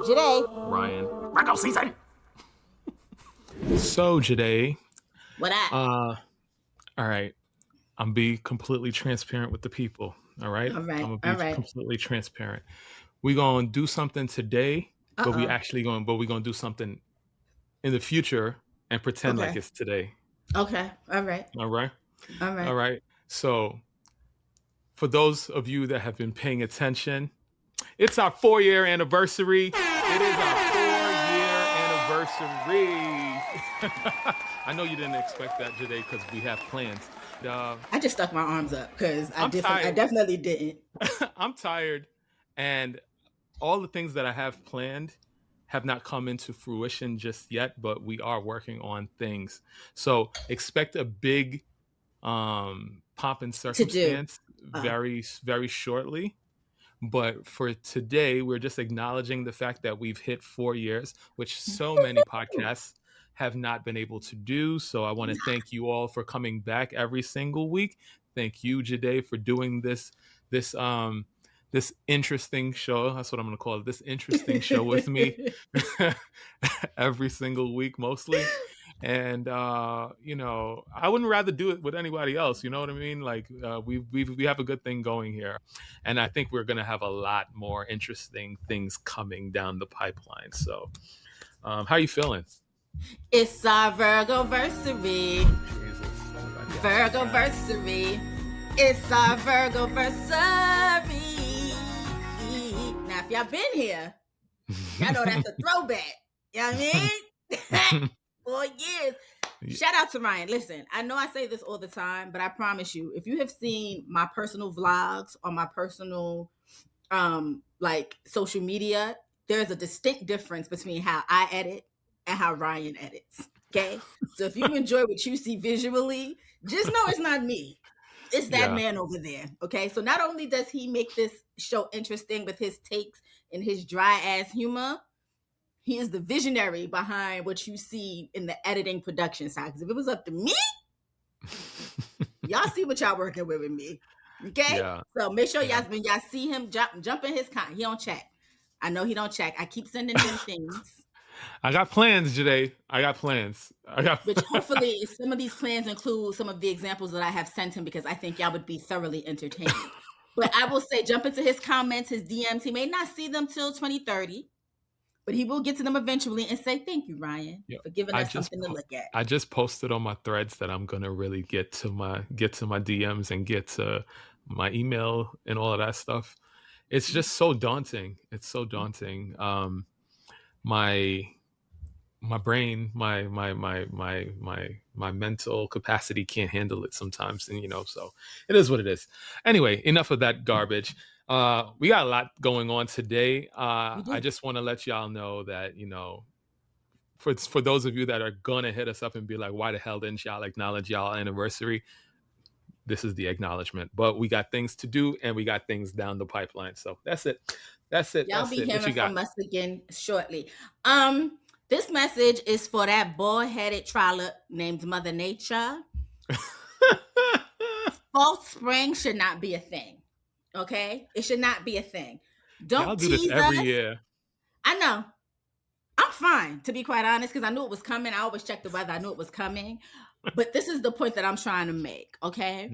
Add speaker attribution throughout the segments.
Speaker 1: Joyhdae.
Speaker 2: Ryan.
Speaker 3: Virgo season.
Speaker 2: So, Joyhdae,
Speaker 1: What up?
Speaker 2: all right. I'm be completely transparent with the people. All right.
Speaker 1: All right.
Speaker 2: I'm gonna
Speaker 1: All
Speaker 2: be
Speaker 1: right.
Speaker 2: completely transparent. We're gonna do something today, but
Speaker 1: Uh-oh.
Speaker 2: we're gonna do something in the future and pretend like
Speaker 1: Okay.
Speaker 2: it's today.
Speaker 1: Okay. All right.
Speaker 2: All right.
Speaker 1: All
Speaker 2: All
Speaker 1: right.
Speaker 2: right. So, for those of you that have been paying attention, it's our 4-year anniversary. It is our 4-year anniversary. I know you didn't expect that today because we have plans.
Speaker 1: I just stuck my arms up because I
Speaker 2: tired.
Speaker 1: definitely didn't.
Speaker 2: I'm tired, and all the things that I have planned have not come into fruition just yet, but we are working on things. So expect a big pomp and
Speaker 1: To do.
Speaker 2: circumstance very, very shortly. But for today, we're just acknowledging the fact that we've hit 4 years, which so many podcasts have not been able to do. So I want to thank you all for coming back every single week. Thank you, Joyhdae, for doing this interesting show. That's what I'm going to call it. This interesting show with me every single week, mostly. And I wouldn't rather do it with anybody else. You know what I mean? Like we have a good thing going here, and I think we're gonna have a lot more interesting things coming down the pipeline. So, how are you feeling?
Speaker 1: It's our Virgo-versary. Virgo-versary. It's our Virgo-versary. Now, if y'all been here, y'all know that's a throwback. You know what I mean? 4 years. Shout out to Ryan. Listen, I know I say this all the time, but I promise you, if you have seen my personal vlogs on my personal social media, there's a distinct difference between how I edit and how Ryan edits. Okay? So if you enjoy what you see visually, just know it's not me. It's that man over there. Okay? So not only does he make this show interesting with his takes and his dry ass humor, he is the visionary behind what you see in the editing production side. Because if it was up to me, y'all see what y'all working with me. Okay? Yeah. So make sure y'all, when y'all see him jump in his he don't check. I know he don't check. I keep sending him things.
Speaker 2: I got plans, Joyhdae. I got plans.
Speaker 1: Which hopefully some of these plans include some of the examples that I have sent him because I think y'all would be thoroughly entertained. But I will say, jump into his comments, his DMs. He may not see them till 2030. But he will get to them eventually and say, thank you, Ryan, for giving us something to look at.
Speaker 2: I just posted on my threads that I'm going to really get to my DMs and get to my email and all of that stuff. It's just so daunting. It's so daunting. My brain, my mental capacity can't handle it sometimes. And, so it is what it is. Anyway, enough of that garbage. We got a lot going on today. I just want to let y'all know that, for those of you that are going to hit us up and be like, why the hell didn't y'all acknowledge y'all anniversary? This is the acknowledgement. But we got things to do and we got things down the pipeline. So that's it.
Speaker 1: Y'all be hearing from us again shortly. This message is for that bald-headed trollop named Mother Nature. False spring should not be a thing. Okay? It should not be a thing. Don't
Speaker 2: do this every year.
Speaker 1: I know. I'm fine, to be quite honest, because I knew it was coming. I always check the weather. I knew it was coming. But this is the point that I'm trying to make, okay?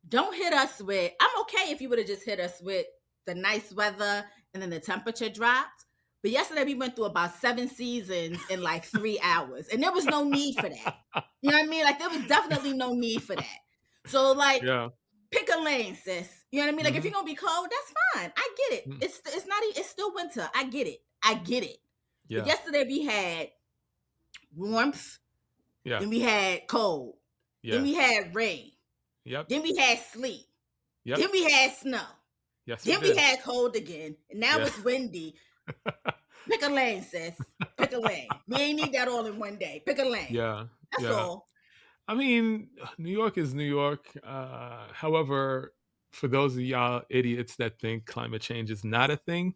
Speaker 1: Don't hit us with, I'm okay if you would have just hit us with the nice weather and then the temperature dropped. But yesterday we went through about 7 seasons in like 3 hours. And there was no need for that. You know what I mean? Like there was definitely no need for that. So pick a lane, sis. You know what I mean? Like if you're gonna be cold, that's fine. I get it. It's still winter. I get it. Yeah. But yesterday we had warmth. Yeah. Then we had cold. Yeah. Then we had rain. Yep. Then we had sleet. Yep. Then we had snow. Yes. Then we had cold again. And now it's windy. Pick a lane, sis. Pick a lane. We ain't need that all in one day. Pick a lane. Yeah. That's all.
Speaker 2: I mean, New York is New York. However, for those of y'all idiots that think climate change is not a thing,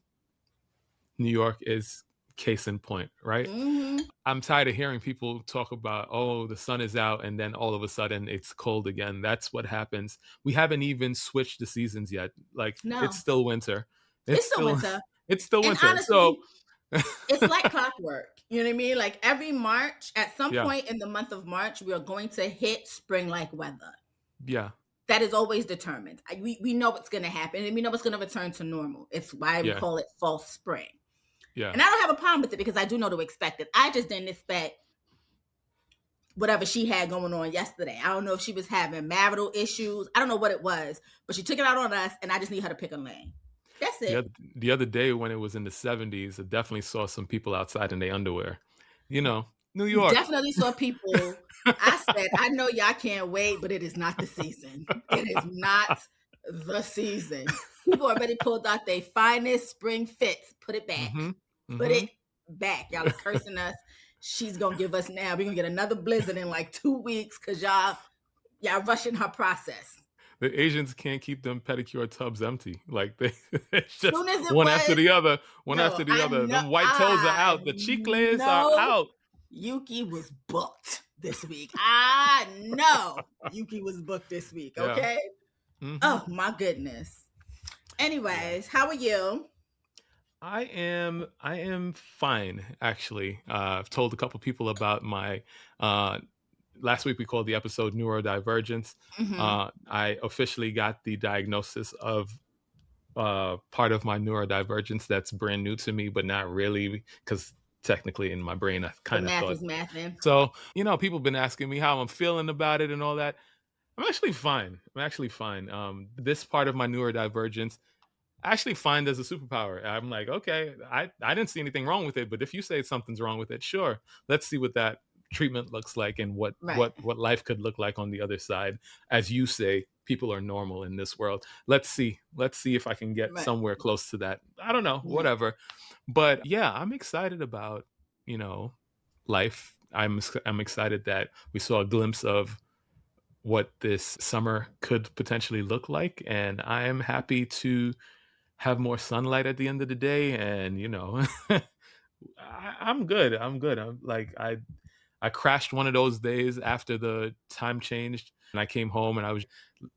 Speaker 2: New York is case in point, right? Mm-hmm. I'm tired of hearing people talk about, oh, the sun is out and then all of a sudden it's cold again. That's what happens. We haven't even switched the seasons yet. Like, it's still winter.
Speaker 1: It's still winter.
Speaker 2: It's still winter.
Speaker 1: Honestly, It's like clockwork. You know what I mean? Like every March, at some
Speaker 2: Yeah.
Speaker 1: point in the month of March, we are going to hit spring-like weather.
Speaker 2: Yeah.
Speaker 1: That is always determined. We know what's going to happen, and we know it's going to return to normal. It's why we
Speaker 2: Yeah.
Speaker 1: call it false spring.
Speaker 2: Yeah.
Speaker 1: And I don't have a problem with it because I do know to expect it. I just didn't expect whatever she had going on yesterday. I don't know if she was having marital issues. I don't know what it was, but she took it out on us, and I just need her to pick a lane. That's it.
Speaker 2: The other day when it was in the 70s, I definitely saw some people outside in their underwear. You know, New
Speaker 1: You
Speaker 2: York.
Speaker 1: definitely saw people. I said, I know y'all can't wait, but it is not the season. It is not the season. People already pulled out their finest spring fits. Put it back. Put it back. Y'all are cursing us. She's going to give us now. We're going to get another blizzard in like 2 weeks because y'all rushing her process.
Speaker 2: The Asians can't keep them pedicure tubs empty. Like it's just one after the other. Them white toes are out. The cheek layers are out.
Speaker 1: Yuki was booked this week. I know Yuki was booked this week. Okay. Yeah. Oh my goodness. Anyways, how are you?
Speaker 2: I am fine, actually. I've told a couple people about my last week we called the episode Neurodivergence. I officially got the diagnosis of part of my neurodivergence that's brand new to me, but not really, because technically in my brain I kind of thought
Speaker 1: is mathing.
Speaker 2: So, people have been asking me how I'm feeling about it and all that. I'm actually fine. This part of my neurodivergence I actually find as a superpower. I'm like, okay, I didn't see anything wrong with it, but if you say something's wrong with it, sure, let's see what that treatment looks like and what life could look like on the other side. As you say, people are normal in this world. Let's see if I can get somewhere close to that. I don't know, whatever. But yeah, I'm excited about, life. I'm excited that we saw a glimpse of what this summer could potentially look like, and I am happy to have more sunlight at the end of the day. And I'm good. I'm like, I crashed one of those days after the time changed, and I came home and I was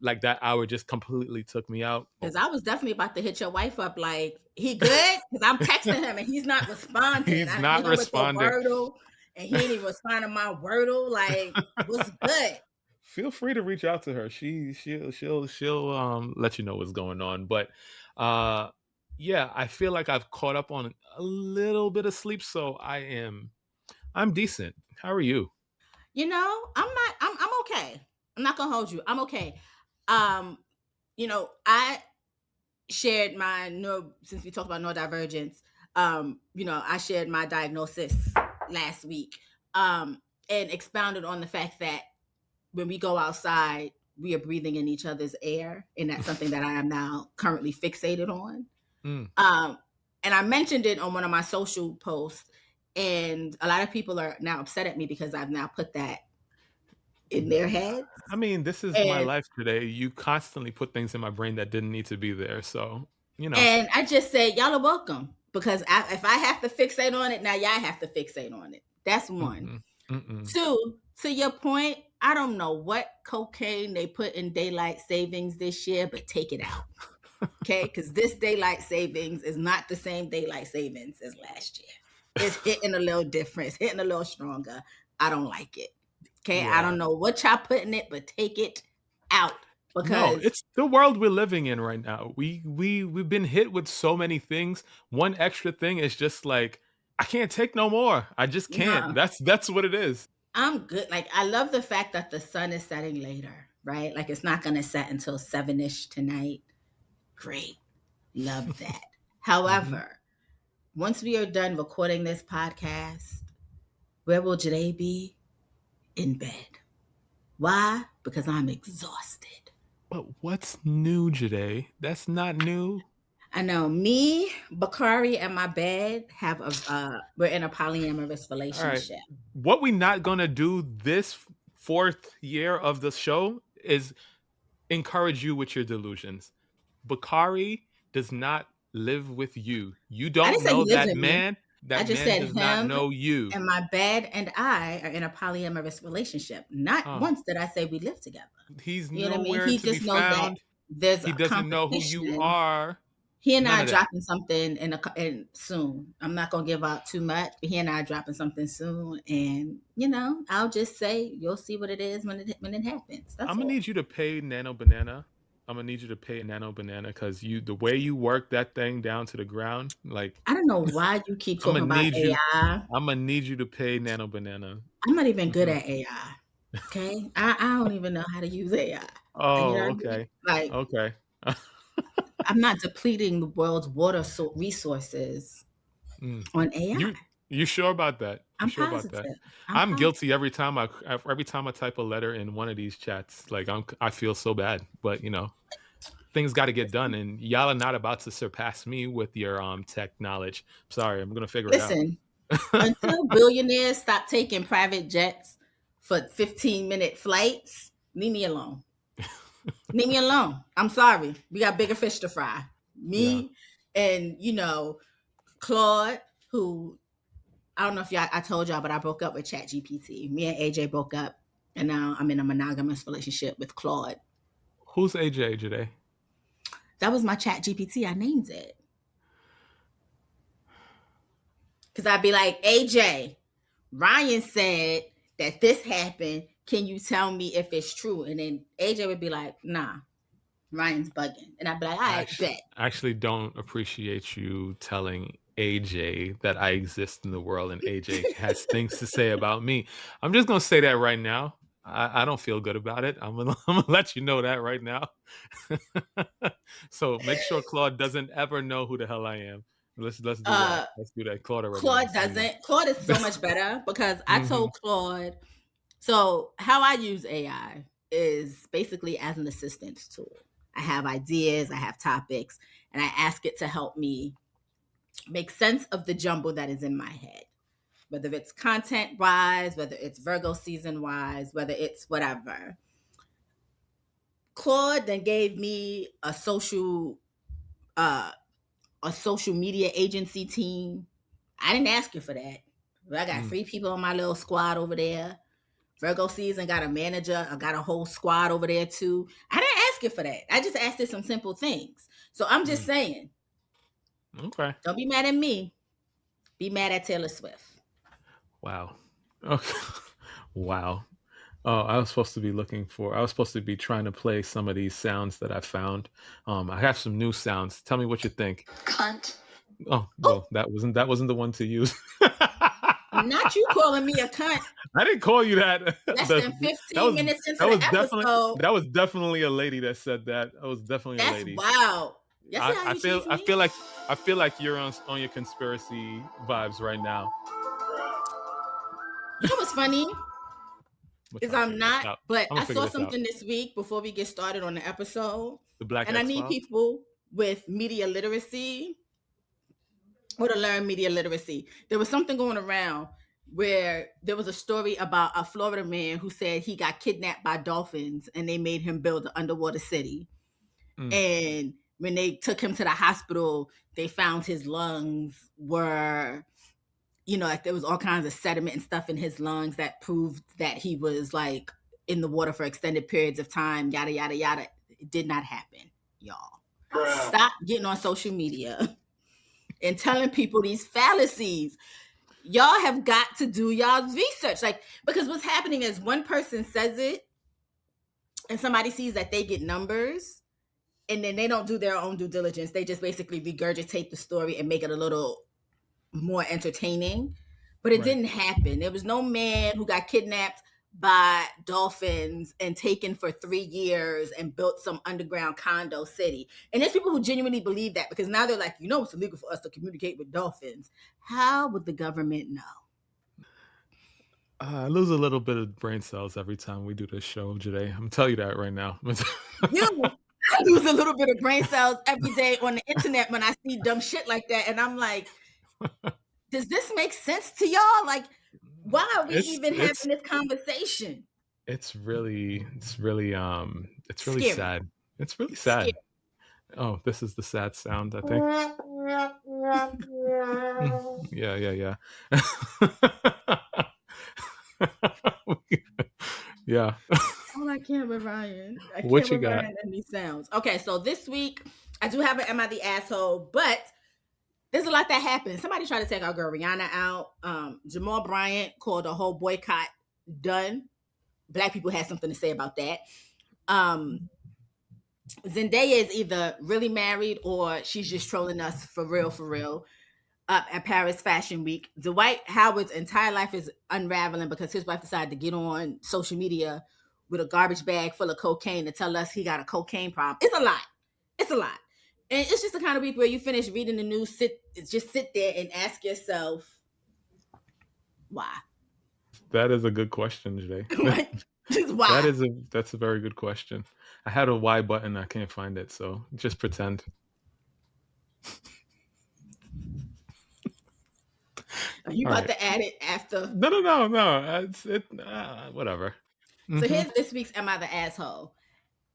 Speaker 2: like, that hour just completely took me out.
Speaker 1: Because I was definitely about to hit your wife up like, he good? Because I'm texting him and he's not responding.
Speaker 2: He's not responding.
Speaker 1: And he ain't even responding to my Wordle. Like, what's good?
Speaker 2: Feel free to reach out to her. She'll let you know what's going on. But yeah, I feel like I've caught up on a little bit of sleep, so I'm decent. How are you?
Speaker 1: I'm okay. I'm not gonna hold you. I'm okay. I shared since we talked about neurodivergence, I shared my diagnosis last week, and expounded on the fact that when we go outside, we are breathing in each other's air, and that's something that I am now currently fixated on. And I mentioned it on one of my social posts, and a lot of people are now upset at me because I've now put that in their heads.
Speaker 2: I mean, this is my life today. You constantly put things in my brain that didn't need to be there. So,
Speaker 1: And I just say, y'all are welcome, because if I have to fixate on it, now y'all have to fixate on it. That's one. Two, to your point, I don't know what cocaine they put in daylight savings this year, but take it out. Okay? Because this daylight savings is not the same daylight savings as last year. It's hitting a little different. It's hitting a little stronger. I don't like it. Okay? Yeah. I don't know what y'all put in it, but take it out. Because
Speaker 2: it's the world we're living in right now. We've been hit with so many things. One extra thing is just like, I can't take no more. I just can't. No. That's what it is.
Speaker 1: I'm good. Like, I love the fact that the sun is setting later, right? Like, it's not going to set until 7-ish tonight. Great. Love that. However, once we are done recording this podcast, where will Joyhdae be? In bed. Why? Because I'm exhausted.
Speaker 2: But what's new, Joyhdae? That's not new.
Speaker 1: I know. Me, Bakari, and my bed have we're in a polyamorous relationship.
Speaker 2: Right. What we not gonna do this 4th year of the show is encourage you with your delusions. Bakari does not live with you. You don't know that man. That man does not know you.
Speaker 1: And my bed and I are in a polyamorous relationship. Not once did I say we live together.
Speaker 2: He's nowhere to be found. He doesn't know who you are.
Speaker 1: He and
Speaker 2: None
Speaker 1: I are
Speaker 2: of that.
Speaker 1: dropping something in soon. I'm not gonna give out too much, but he and I are dropping something soon, and I'll just say you'll see what it is when it happens. That's
Speaker 2: I'm gonna
Speaker 1: all.
Speaker 2: need you to pay Nano Banana. I'm gonna need you to pay Nano Banana because the way you work that thing down to the ground, like
Speaker 1: I don't know why you keep
Speaker 2: I'm
Speaker 1: talking
Speaker 2: gonna
Speaker 1: about
Speaker 2: need you.
Speaker 1: AI.
Speaker 2: I'm gonna need you to pay Nano Banana.
Speaker 1: I'm not even good
Speaker 2: Mhm.
Speaker 1: at AI. Okay, I don't even know how to use AI. You know
Speaker 2: Oh,
Speaker 1: what I mean?
Speaker 2: okay,
Speaker 1: Like
Speaker 2: okay.
Speaker 1: I'm not depleting the world's water resources
Speaker 2: Mm.
Speaker 1: on AI.
Speaker 2: You sure about that? You
Speaker 1: I'm
Speaker 2: sure about that?
Speaker 1: positive. I'm
Speaker 2: I'm
Speaker 1: positive.
Speaker 2: guilty every time I type a letter in one of these chats. Like I feel so bad, but things got to get done, and y'all are not about to surpass me with your tech knowledge. Sorry, I'm gonna figure it out.
Speaker 1: Listen, until billionaires stop taking private jets for 15-minute flights, leave me alone. Leave me alone. I'm sorry. We got bigger fish to fry.
Speaker 2: Yeah.
Speaker 1: Me and Claude, who I don't know if I told y'all, but I broke up with ChatGPT. Me and AJ broke up, and now I'm in a monogamous relationship with Claude.
Speaker 2: Who's AJ today?
Speaker 1: That was my ChatGPT. I named it because I'd be like, AJ, Ryan said that this happened. Can you tell me if it's true? And then AJ would be like, nah, Ryan's bugging. And I'd be like, all
Speaker 2: I
Speaker 1: right, bet.
Speaker 2: actually don't appreciate you telling AJ that I exist in the world and AJ has things to say about me. I'm just gonna say that right now. I don't feel good about it. I'm gonna let you know that right now. So make sure Claude doesn't ever know who the hell I am. Let's do that.
Speaker 1: Uh,
Speaker 2: Let's do that. Claude already
Speaker 1: Claude
Speaker 2: knows, so
Speaker 1: doesn't. Claude is so much better because I
Speaker 2: hmm
Speaker 1: told Claude. So how I use AI is basically as an assistance tool. I have ideas, I have topics, and I ask it to help me make sense of the jumble that is in my head. Whether it's content wise, whether it's Virgo season wise, whether it's whatever. Claude then gave me uh a social media agency team. I didn't ask you for that. But I got
Speaker 2: mm,
Speaker 1: 3 people on my little squad over there. Virgo season got a manager. I got a whole squad over there too. I didn't ask you for that. I just asked it some simple things. So I'm just
Speaker 2: mm.
Speaker 1: saying,
Speaker 2: Okay.
Speaker 1: don't be mad at me. Be mad at Taylor Swift.
Speaker 2: Wow. Okay. Wow. Oh, I was supposed to be I was supposed to be trying to play some of these sounds that I found. I have some new sounds. Tell me what you think.
Speaker 1: Cunt.
Speaker 2: Oh,
Speaker 1: Oh,
Speaker 2: well, that wasn't the one to use.
Speaker 1: not you calling me a cunt
Speaker 2: I didn't call you that.
Speaker 1: less than
Speaker 2: That
Speaker 1: 15
Speaker 2: was
Speaker 1: minutes into
Speaker 2: that
Speaker 1: the
Speaker 2: was definitely
Speaker 1: episode.
Speaker 2: that was definitely a lady that said that. That was definitely a
Speaker 1: That's
Speaker 2: lady.
Speaker 1: wild. Y'all see
Speaker 2: I,
Speaker 1: how
Speaker 2: I
Speaker 1: you
Speaker 2: feel
Speaker 1: chase
Speaker 2: I
Speaker 1: me?
Speaker 2: feel like I feel like you're on your conspiracy vibes right now.
Speaker 1: You know what's funny?
Speaker 2: I'm
Speaker 1: Is
Speaker 2: trying to
Speaker 1: I'm
Speaker 2: figure this
Speaker 1: not,
Speaker 2: out.
Speaker 1: but
Speaker 2: I'm
Speaker 1: I
Speaker 2: gonna figure
Speaker 1: saw
Speaker 2: this out.
Speaker 1: something this week before we get started on the episode,
Speaker 2: The Black
Speaker 1: and I
Speaker 2: X
Speaker 1: need
Speaker 2: Files.
Speaker 1: people with media literacy or to learn media literacy. There was something going around where there was a story about a Florida man who said he got kidnapped by dolphins and they made him build an underwater city.
Speaker 2: Mm,
Speaker 1: And when they took him to the hospital, they found his lungs were, like there was all kinds of sediment and stuff in his lungs that proved that he was like in the water for extended periods of time, yada, yada, yada. It did not happen, y'all. Stop getting on social media and telling people these fallacies. Y'all have got to do y'all's research. Like, because what's happening is one person says it and somebody sees that they get numbers and then they don't do their own due diligence. They just basically regurgitate the story and make it a little more entertaining. But it
Speaker 2: right.
Speaker 1: didn't happen. There was no man who got kidnapped by dolphins and taken for 3 years and built some underground condo city. And there's people who genuinely believe that because now they're like, it's illegal for us to communicate with dolphins. How would the government know?
Speaker 2: I lose a little bit of brain cells every time we do this show, today. I'm telling you that right now.
Speaker 1: I lose a little bit of brain cells every day on the internet when I see dumb shit like that. And I'm like, does this make sense to y'all? Like, why are we
Speaker 2: it's
Speaker 1: even having
Speaker 2: it's
Speaker 1: this conversation?
Speaker 2: it's really
Speaker 1: Scary.
Speaker 2: sad. It's really
Speaker 1: Scary.
Speaker 2: sad. Oh, this is the sad sound, I think. Yeah, yeah, yeah. Yeah.
Speaker 1: Oh, I can't with Ryan. I can't
Speaker 2: What you
Speaker 1: with
Speaker 2: got?
Speaker 1: Ryan and these sounds. Okay, so this week I do have an Am I the Asshole, but there's a lot that happened. Somebody tried to take our girl Rihanna out. Jamal Bryant called a whole boycott done. Black people had something to say about that. Zendaya is either really married or she's just trolling us for real, for real. Up at Paris Fashion Week, Dwight Howard's entire life is unraveling because his wife decided to get on social media with a garbage bag full of cocaine to tell us he got a cocaine problem. It's a lot. It's a lot. And it's just the kind of week where you finish reading the news, just sit there and ask yourself, why?
Speaker 2: That is a good question, Jay.
Speaker 1: Just why?
Speaker 2: That's a very good question. I had a why button, I can't find it, so just pretend.
Speaker 1: Are you about to add it after?
Speaker 2: No. It's whatever.
Speaker 1: So here's this week's Am I the Asshole?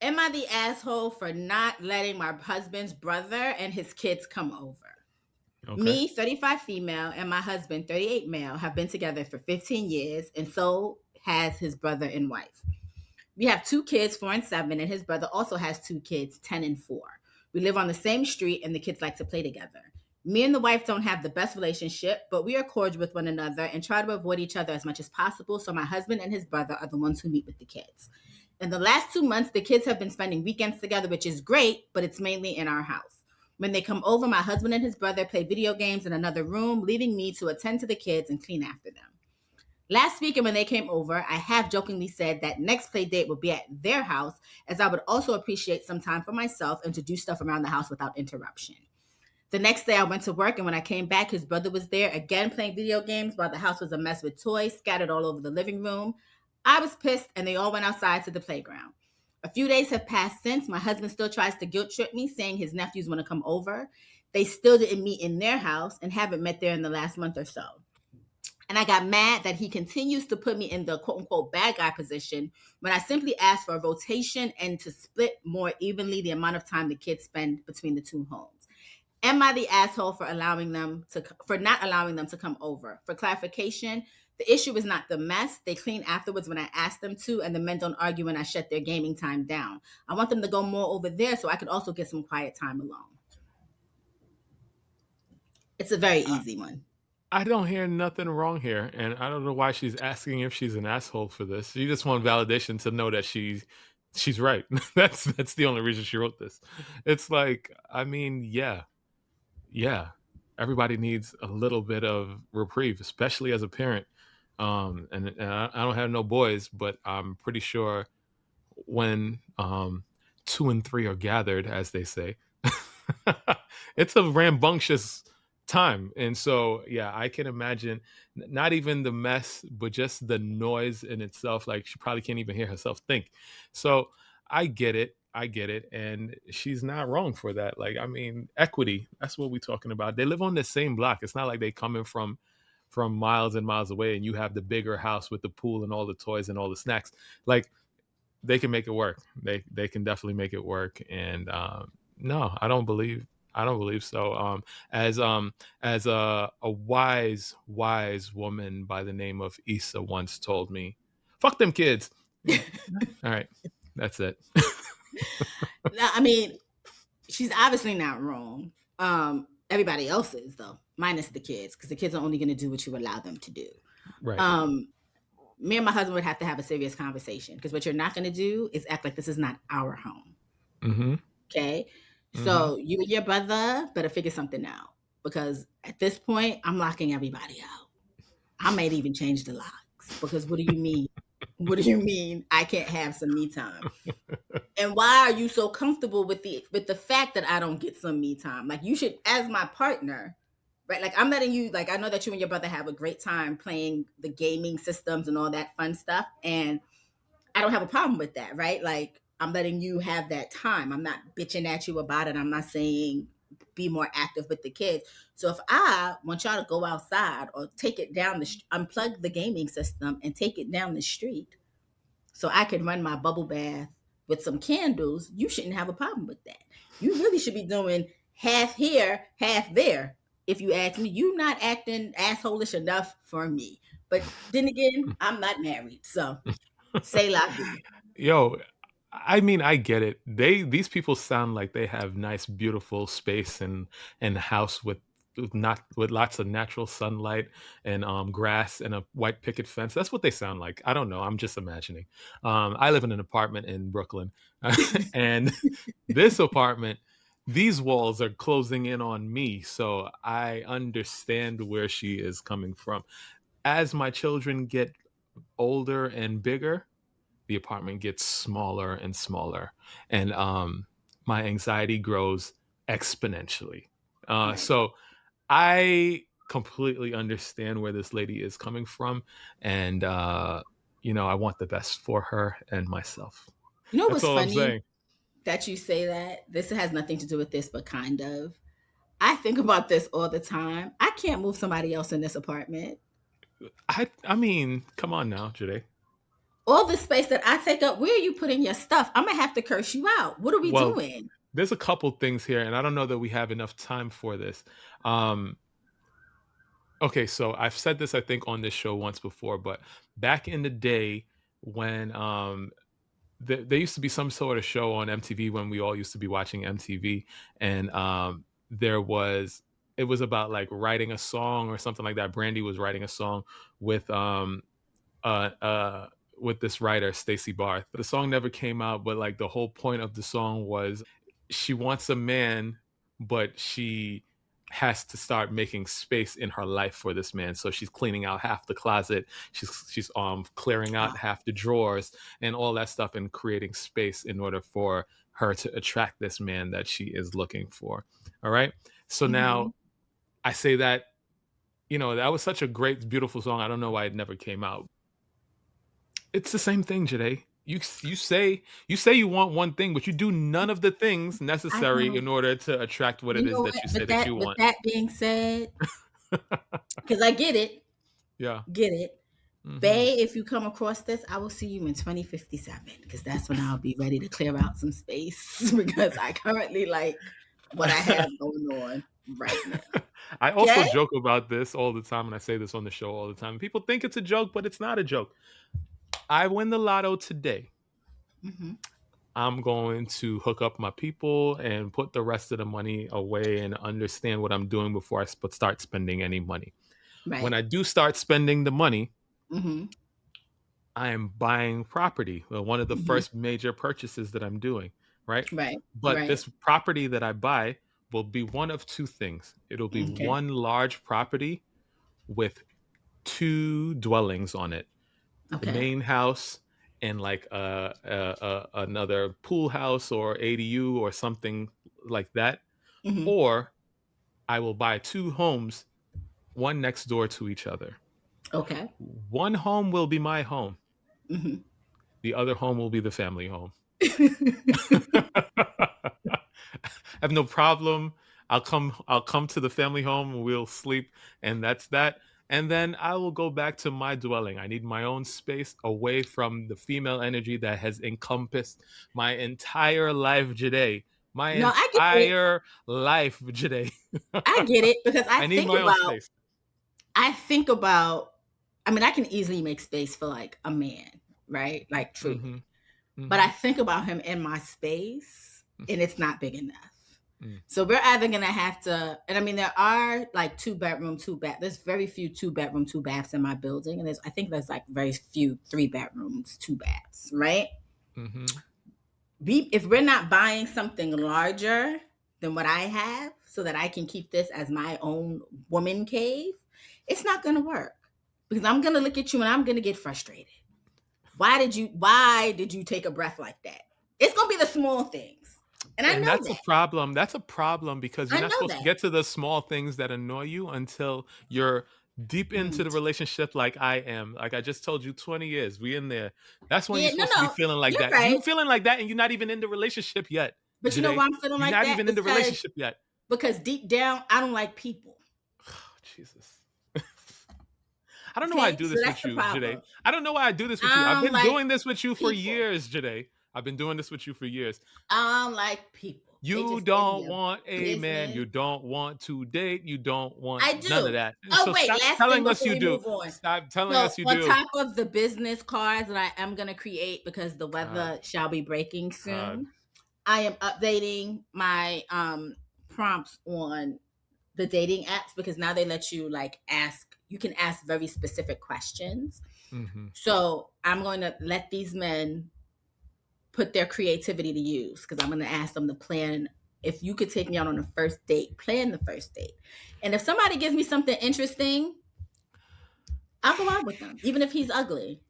Speaker 1: Am I the asshole for not letting my husband's brother and his kids come over? Okay. Me, 35 female, and my husband, 38 male, have been together for 15 years, and so has his brother and wife. We have 2 kids, 4 and 7, and his brother also has 2 kids, 10 and 4. We live on the same street, and the kids like to play together. Me and the wife don't have the best relationship, but we are cordial with one another and try to avoid each other as much as possible, so my husband and his brother are the ones who meet with the kids. In the last 2 months, the kids have been spending weekends together, which is great, but it's mainly in our house. When they come over, my husband and his brother play video games in another room, leaving me to attend to the kids and clean after them. Last weekend when they came over, I half jokingly said that next play date would be at their house, as I would also appreciate some time for myself and to do stuff around the house without interruption. The next day I went to work, and when I came back, his brother was there again playing video games while the house was a mess with toys scattered all over the living room. I was pissed, and they all went outside to the playground. A few days have passed since. My husband still tries to guilt trip me, saying his nephews want to come over. They still didn't meet in their house and haven't met there in the last month or so. And I got mad that he continues to put me in the quote unquote bad guy position when I simply asked for a rotation and to split more evenly the amount of time the kids spend between the 2 homes. Am I the asshole for not allowing them to come over? For clarification, the issue is not the mess. They clean afterwards when I ask them to, and the men don't argue when I shut their gaming time down. I want them to go more over there so I could also get some quiet time alone. It's a very easy one.
Speaker 2: I don't hear nothing wrong here, and I don't know why she's asking if she's an asshole for this. She just wants validation to know that she's right. That's the only reason she wrote this. It's like, I mean, yeah. Everybody needs a little bit of reprieve, especially as a parent. And I don't have no boys, but I'm pretty sure when 2 and 3 are gathered, as they say, it's a rambunctious time. And so, yeah, I can imagine not even the mess, but just the noise in itself. Like, she probably can't even hear herself think. So I get it. And she's not wrong for that. Like, I mean, equity, that's what we're talking about. They live on the same block. It's not like they coming from miles and miles away and you have the bigger house with the pool and all the toys and all the snacks. Like, they can make it work. They can definitely make it work. And no, I don't believe so. As a wise woman by the name of Issa once told me, fuck them kids. All right, that's it.
Speaker 1: I mean, she's obviously not wrong. Everybody else is, though, minus the kids, because the kids are only going to do what you allow them to do.
Speaker 2: Right.
Speaker 1: Me and my husband would have to have a serious conversation, because what you're not going to do is act like this is not our home.
Speaker 2: Mm-hmm.
Speaker 1: Okay? Mm-hmm. So you and your brother better figure something out, because at this point, I'm locking everybody out. I might even change the locks, because what do you mean? What do you mean I can't have some me time? And why are you so comfortable with the fact that I don't get some me time? Like, you should, as my partner, right? Like, I'm letting you, like, I know that you and your brother have a great time playing the gaming systems and all that fun stuff. And I don't have a problem with that, right? Like, I'm letting you have that time. I'm not bitching at you about it. I'm not saying be more active with the kids. So if I want y'all to go outside or take it down unplug the gaming system and take it down the street so I can run my bubble bath with some candles, you shouldn't have a problem with that. You really should be doing half here, half there. If you ask me, you're not acting assholish enough for me. But then again, I'm not married, so say la vie.
Speaker 2: Yo, I mean, I get it. These people sound like they have nice, beautiful space and house with not with lots of natural sunlight and grass and a white picket fence. That's what they sound like. I don't know. I'm just imagining. I live in an apartment in Brooklyn, and this apartment, these walls are closing in on me, so I understand where she is coming from. As my children get older and bigger, the apartment gets smaller and smaller, and my anxiety grows exponentially.
Speaker 1: Right.
Speaker 2: So I completely understand where this lady is coming from, and I want the best for her and myself.
Speaker 1: You know
Speaker 2: That's
Speaker 1: what's
Speaker 2: all I'm
Speaker 1: funny
Speaker 2: saying.
Speaker 1: that you say that? This has nothing to do with this, but kind of. I think about this all the time. I can't move somebody else in this apartment.
Speaker 2: I mean, come on now, Jade.
Speaker 1: All the space that I take up, where are you putting your stuff? I'm gonna have to curse you out. What are we
Speaker 2: Well,
Speaker 1: doing?
Speaker 2: there's a couple things here, and I don't know that we have enough time for this. Um, okay, so I've said this I think on this show once before, but back in the day when there used to be some sort of show on MTV when we all used to be watching MTV, and there was it was about like writing a song or something like that. Brandy was writing a song with uh, uh, with this writer, Stacey Barth. The song never came out, but like the whole point of the song was she wants a man, but she has to start making space in her life for this man. So she's cleaning out half the closet, she's clearing out
Speaker 1: Oh.
Speaker 2: half the drawers and all that stuff and creating space in order for her to attract this man that she is looking for. All right? So
Speaker 1: Mm-hmm.
Speaker 2: now I say that that was such a great beautiful song. I don't know why it never came out. It's the same thing, Jade. You say you want one thing, but you do none of the things
Speaker 1: I
Speaker 2: necessary
Speaker 1: don't.
Speaker 2: in order to attract what
Speaker 1: You
Speaker 2: it is
Speaker 1: know
Speaker 2: that
Speaker 1: what?
Speaker 2: you say
Speaker 1: But
Speaker 2: that
Speaker 1: that,
Speaker 2: you
Speaker 1: with
Speaker 2: want.
Speaker 1: that being said, because I
Speaker 2: Yeah.
Speaker 1: get it.
Speaker 2: Hmm.
Speaker 1: Bae, if you come across this, I will see you in 2057 because that's when I'll be ready to clear out some space because I currently like what I have going on right now.
Speaker 2: I also
Speaker 1: Okay?
Speaker 2: joke about this all the time, and I say this on the show all the time. People think it's a joke, but it's not a joke. I win the lotto today.
Speaker 1: Mm-hmm.
Speaker 2: I'm going to hook up my people and put the rest of the money away and understand what I'm doing before I start spending any money. When
Speaker 1: Right.
Speaker 2: I do start spending the money,
Speaker 1: Mm-hmm.
Speaker 2: I am buying property. Well, one of the
Speaker 1: Mm-hmm.
Speaker 2: first major purchases that I'm doing, right?
Speaker 1: Right.
Speaker 2: But
Speaker 1: Right.
Speaker 2: this property that I buy will be one of two things. It'll be
Speaker 1: Okay.
Speaker 2: one large property with two dwellings on it, the
Speaker 1: Okay.
Speaker 2: main house and like another pool house or ADU or something like that.
Speaker 1: Mm-hmm.
Speaker 2: Or I will buy two homes, one next door to each other.
Speaker 1: Okay.
Speaker 2: One home will be my home.
Speaker 1: Mm-hmm.
Speaker 2: The other home will be the family home. I have no problem. I'll come to the family home and we'll sleep and that's that. And then I will go back to my dwelling. I need my own space away from the female energy that has encompassed my entire life today. My
Speaker 1: No, I get it.
Speaker 2: entire life today.
Speaker 1: I get it because
Speaker 2: I need my own space.
Speaker 1: I think about, I mean, I can easily make space for like a man, right? Like
Speaker 2: Hmm.
Speaker 1: truly. But
Speaker 2: Hmm.
Speaker 1: I think about him in my space and it's not big enough.
Speaker 2: Mm.
Speaker 1: So we're either gonna have to, and I mean, there are like 2 bedroom, 2 bath. There's very few 2 bedroom, 2 baths in my building, and I think there's like very few 3 bedrooms, 2 baths, right?
Speaker 2: Hmm.
Speaker 1: If we're not buying something larger than what I have, so that I can keep this as my own woman cave, it's not gonna work because I'm gonna look at you and I'm gonna get frustrated. Why did you take a breath like that? It's gonna be the small things, and I
Speaker 2: And
Speaker 1: know
Speaker 2: that's a
Speaker 1: that.
Speaker 2: problem. That's a problem because you're
Speaker 1: I
Speaker 2: not
Speaker 1: know
Speaker 2: supposed to
Speaker 1: that.
Speaker 2: get to the small things that annoy you until you're deep into
Speaker 1: Mm.
Speaker 2: the relationship like I am. Like I just told you, 20 years, we in there. That's when you're
Speaker 1: Yeah, no,
Speaker 2: supposed to be
Speaker 1: no,
Speaker 2: feeling like
Speaker 1: you're
Speaker 2: that. You
Speaker 1: right.
Speaker 2: feeling like that and you're not even in the relationship yet,
Speaker 1: But you know
Speaker 2: Janae.
Speaker 1: why I'm feeling
Speaker 2: You're
Speaker 1: like
Speaker 2: not
Speaker 1: that?
Speaker 2: even in the relationship yet.
Speaker 1: Because deep down, I don't like people.
Speaker 2: Oh, Jesus. I don't know why I
Speaker 1: Okay,
Speaker 2: do
Speaker 1: so
Speaker 2: this
Speaker 1: that's
Speaker 2: with
Speaker 1: the
Speaker 2: you, Jade.
Speaker 1: problem.
Speaker 2: I don't know why I do this with you.
Speaker 1: I
Speaker 2: I've
Speaker 1: don't
Speaker 2: been
Speaker 1: like
Speaker 2: doing this with you for
Speaker 1: people.
Speaker 2: years, Jade. I've been doing this with you for years.
Speaker 1: I don't like people.
Speaker 2: You don't want a man. You don't want to date. You don't want none of that.
Speaker 1: Oh, wait,
Speaker 2: stop
Speaker 1: last
Speaker 2: telling
Speaker 1: thing
Speaker 2: us
Speaker 1: before
Speaker 2: you
Speaker 1: we
Speaker 2: do.
Speaker 1: move on.
Speaker 2: Stop telling
Speaker 1: So
Speaker 2: us you
Speaker 1: on
Speaker 2: do.
Speaker 1: top of the business cards that I am going to create because the weather shall be breaking soon, I am updating my prompts on the dating apps because now they let you you can ask very specific questions.
Speaker 2: Mm-hmm.
Speaker 1: So I'm going to let these men put their creativity to use because I'm going to ask them to plan. If you could take me out on a first date, plan the first date. And if somebody gives me something interesting, I'll go out with them, even if he's ugly.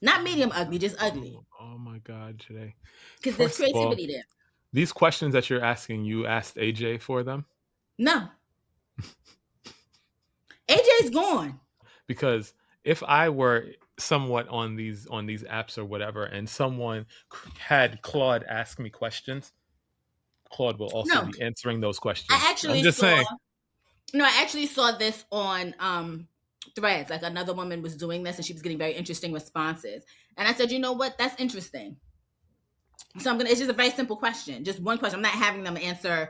Speaker 1: Not medium ugly, just ugly.
Speaker 2: Oh my God, today.
Speaker 1: Because there's creativity there.
Speaker 2: These questions that you're asking, you asked AJ for them?
Speaker 1: No. AJ's gone.
Speaker 2: Because if I were somewhat on these apps or whatever, and someone had Claude ask me questions, Claude will also be answering those questions.
Speaker 1: I actually saw this on Threads. Like another woman was doing this and she was getting very interesting responses. And I said, you know what? That's interesting. So it's just a very simple question. Just one question. I'm not having them answer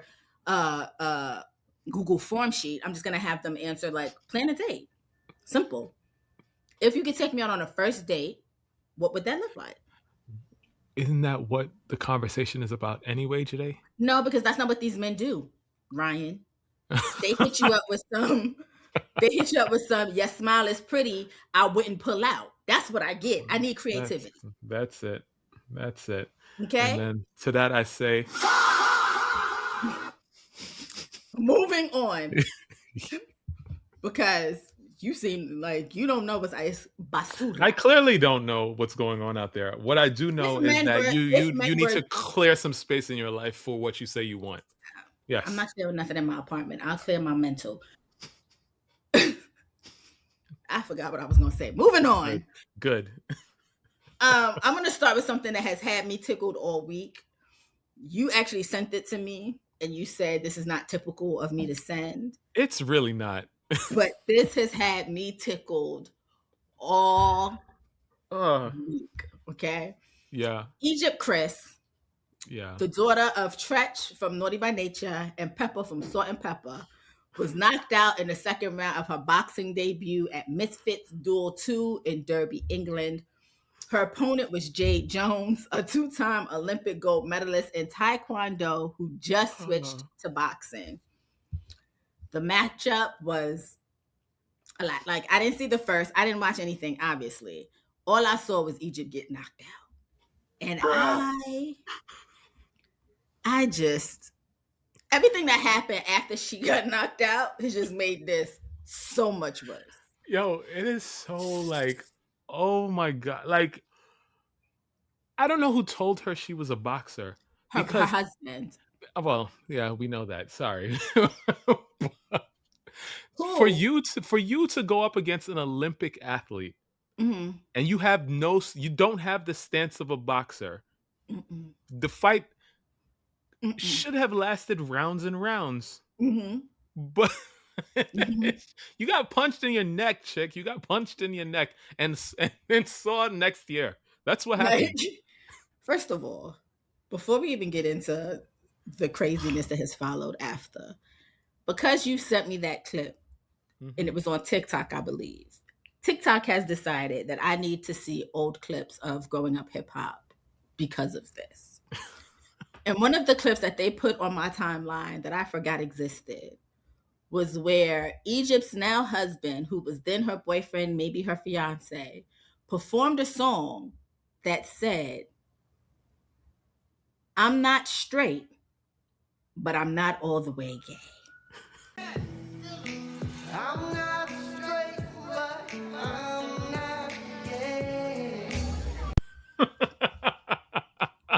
Speaker 1: Google form sheet. I'm just gonna have them answer like plan a date. Simple. If you could take me out on a first date, what would that look like?
Speaker 2: Isn't that what the conversation is about anyway, Joyhdae?
Speaker 1: No, because that's not what these men do, Ryan. They hit you up with some. They hit you up with some. Your smile is pretty. I wouldn't pull out. That's what I get. I need creativity.
Speaker 2: That's it.
Speaker 1: Okay.
Speaker 2: And then to that I say,
Speaker 1: moving on, because you seem like you don't know what's basura.
Speaker 2: I clearly don't know what's going on out there. What I do know is that you need to clear some space in your life for what you say you want. Yes.
Speaker 1: I'm not clearing nothing in my apartment. I'll clear my mental. I forgot what I was going to say. Moving on.
Speaker 2: Good.
Speaker 1: I'm going to start with something that has had me tickled all week. You actually sent it to me and you said this is not typical of me to send.
Speaker 2: It's really not.
Speaker 1: But this has had me tickled all week. Okay?
Speaker 2: Yeah.
Speaker 1: Egypt Criss.
Speaker 2: Yeah.
Speaker 1: The daughter of Tretch from Naughty by Nature and Pepper from Salt and Pepper was knocked out in the second round of her boxing debut at Misfits Duel 2 in Derby, England. Her opponent was Jade Jones, a two-time Olympic gold medalist in Taekwondo who just switched to boxing. The matchup was a lot. Like, I didn't see the first. I didn't watch anything, obviously. All I saw was Egypt get knocked out. And I just, everything that happened after she got knocked out has just made this so much worse.
Speaker 2: Yo, it is so like, oh my God. Like, I don't know who told her she was a boxer.
Speaker 1: Her husband.
Speaker 2: Well, yeah, we know that. Sorry. For you to go up against an Olympic athlete, and you don't have the stance of a boxer. The fight should have lasted rounds and rounds. But you got punched in your neck, chick. You got punched in your neck and saw next year. That's what happened.
Speaker 1: First of all, before we even get into the craziness that has followed after, because you sent me that clip, and it was on TikTok, I believe. TikTok has decided that I need to see old clips of growing up hip hop because of this. And one of the clips that they put on my timeline that I forgot existed was where Egypt's now husband, who was then her boyfriend, maybe her fiance, performed a song that said, "I'm not straight, but I'm not all the way gay." I'm not straight, but I'm not gay.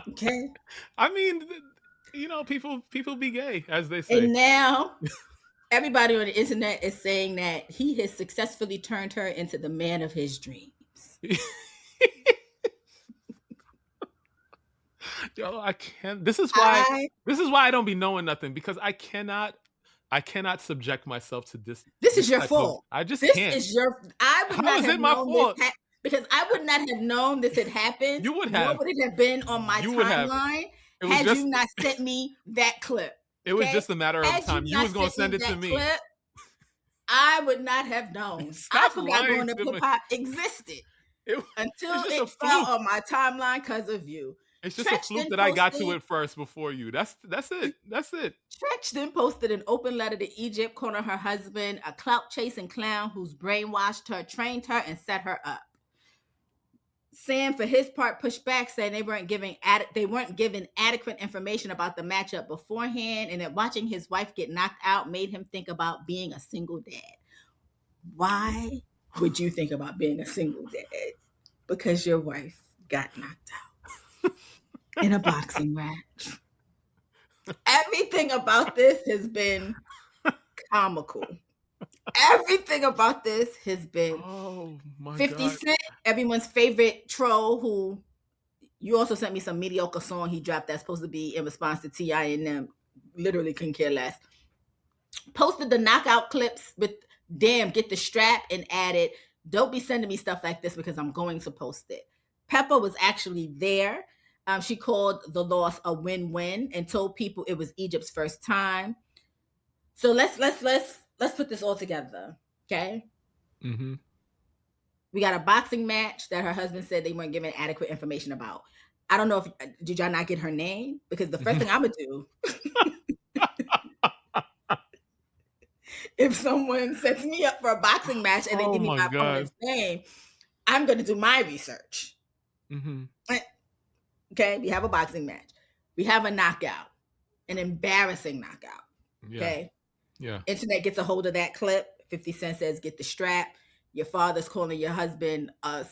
Speaker 1: Okay.
Speaker 2: I mean, people be gay, as they say.
Speaker 1: And now everybody on the internet is saying that he has successfully turned her into the man of his dreams.
Speaker 2: Yo, I can't. This is why I don't be knowing nothing, because I cannot subject myself to this.
Speaker 1: This is your fault.
Speaker 2: I just
Speaker 1: this
Speaker 2: can't.
Speaker 1: Is your. I would
Speaker 2: How
Speaker 1: not
Speaker 2: is
Speaker 1: have
Speaker 2: it my
Speaker 1: known
Speaker 2: fault?
Speaker 1: because I would not have known this had happened.
Speaker 2: You would have.
Speaker 1: What would it have been on my timeline? had you not sent me that clip.
Speaker 2: It was just a matter of time. You was going to send it to me.
Speaker 1: Clip, I would not have known. I forgot Growing Up Hip Hop existed until it fell on my timeline because of you.
Speaker 2: It's just a fluke that I got to it first before you. That's it.
Speaker 1: Tretch then posted an open letter to Egypt calling her husband a clout-chasing clown who's brainwashed her, trained her, and set her up. Sam, for his part, pushed back, saying they weren't given adequate information about the matchup beforehand, and that watching his wife get knocked out made him think about being a single dad. Why would you think about being a single dad? Because your wife got knocked out in a boxing match. Everything about this has been comical. Everything about this has been 50 Cent, everyone's favorite troll, who you also sent me some mediocre song he dropped that's supposed to be in response to T.I. and them. Literally couldn't care less. Posted the knockout clips with "Damn, get the strap" and added, "Don't be sending me stuff like this because I'm going to post it." Peppa was actually there. She called the loss a win-win and told people it was Egypt's first time. So let's put this all together, okay?
Speaker 2: Mm-hmm.
Speaker 1: We got a boxing match that her husband said they weren't given adequate information about. I don't know if did y'all not get her name? Because the first thing I'm gonna do, if someone sets me up for a boxing match and they give me my opponent's name, I'm gonna do my research.
Speaker 2: Mm-hmm.
Speaker 1: Okay, we have a boxing match. We have a knockout, an embarrassing knockout. Okay.
Speaker 2: Yeah.
Speaker 1: Internet gets a hold of that clip. 50 Cent says, "Get the strap." Your father's calling your husband a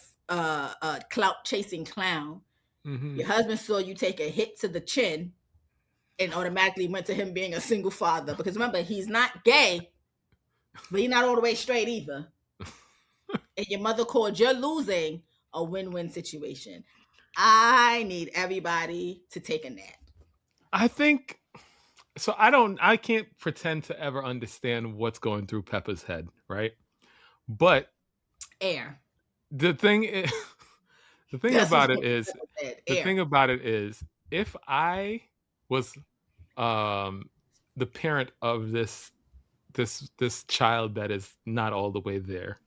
Speaker 1: clout-chasing clown. Mm-hmm. Your husband saw you take a hit to the chin and automatically went to him being a single father. Because remember, he's not gay, but he's not all the way straight either. And your mother called your losing a win-win situation. I need everybody to take a nap.
Speaker 2: I think so. I can't pretend to ever understand what's going through Peppa's head, right? But the thing about it is, if I was the parent of this child that is not all the way there,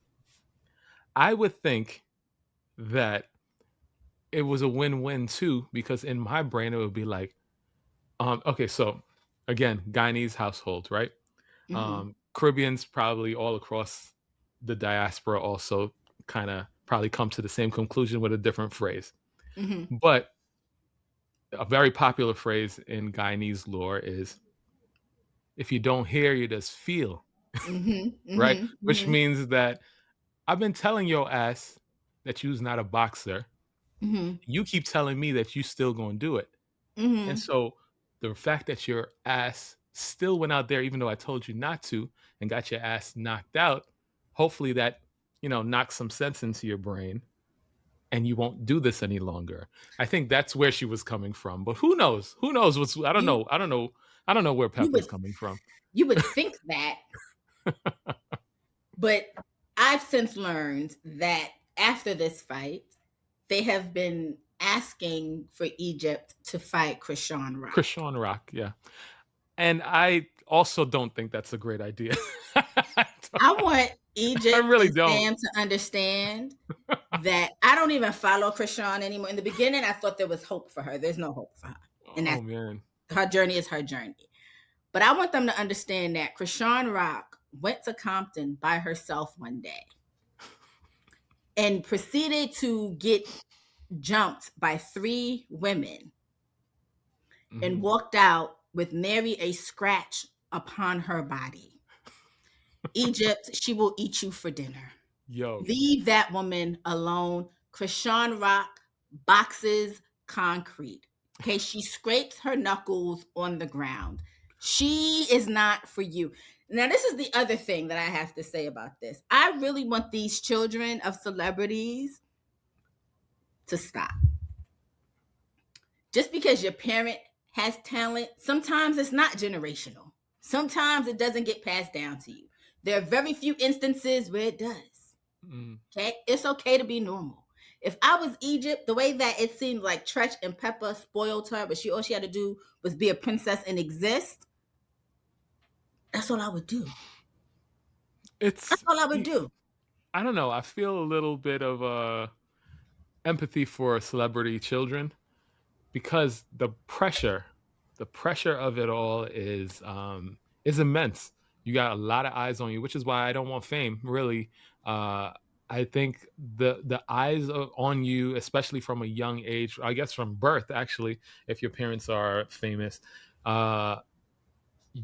Speaker 2: I would think that it was a win-win too, because in my brain it would be like, okay, so again, Guyanese household, right? Mm-hmm. Caribbeans probably all across the diaspora also kind of probably come to the same conclusion with a different phrase. Mm-hmm. But a very popular phrase in Guyanese lore is, if you don't hear, you just feel. Mm-hmm. Right? Mm-hmm. Which means that I've been telling your ass that you's not a boxer. Mm-hmm. You keep telling me that you still gonna do it. Mm-hmm. And so the fact that your ass still went out there, even though I told you not to, and got your ass knocked out, hopefully that, knocks some sense into your brain and you won't do this any longer. I think that's where she was coming from. But who knows? Who knows I don't know where Peppa's coming from.
Speaker 1: You would think that. But I've since learned that after this fight, they have been asking for Egypt to fight Krishan Rock.
Speaker 2: Krishan Rock, yeah. And I also don't think that's a great idea.
Speaker 1: I want Egypt and Sam to understand that I don't even follow Krishan anymore. In the beginning, I thought there was hope for her. There's no hope for her. And her journey is her journey. But I want them to understand that Krishan Rock went to Compton by herself one day and proceeded to get jumped by 3 women and walked out with nary a scratch upon her body. Egypt, she will eat you for dinner.
Speaker 2: Yo.
Speaker 1: Leave that woman alone. Krishan Rock boxes concrete. Okay, she scrapes her knuckles on the ground. She is not for you. Now, this is the other thing that I have to say about this. I really want these children of celebrities to stop. Just because your parent has talent, sometimes it's not generational. Sometimes it doesn't get passed down to you. There are very few instances where it does. Okay? It's okay to be normal. If I was Egypt, the way that it seemed like Tretch and Pepper spoiled her, but all she had to do was be a princess and exist, that's all I would do. That's all I would do.
Speaker 2: I don't know. I feel a little bit of empathy for celebrity children because the pressure of it all is immense. You got a lot of eyes on you, which is why I don't want fame. Really, I think the eyes on you, especially from a young age, I guess from birth, actually, if your parents are famous,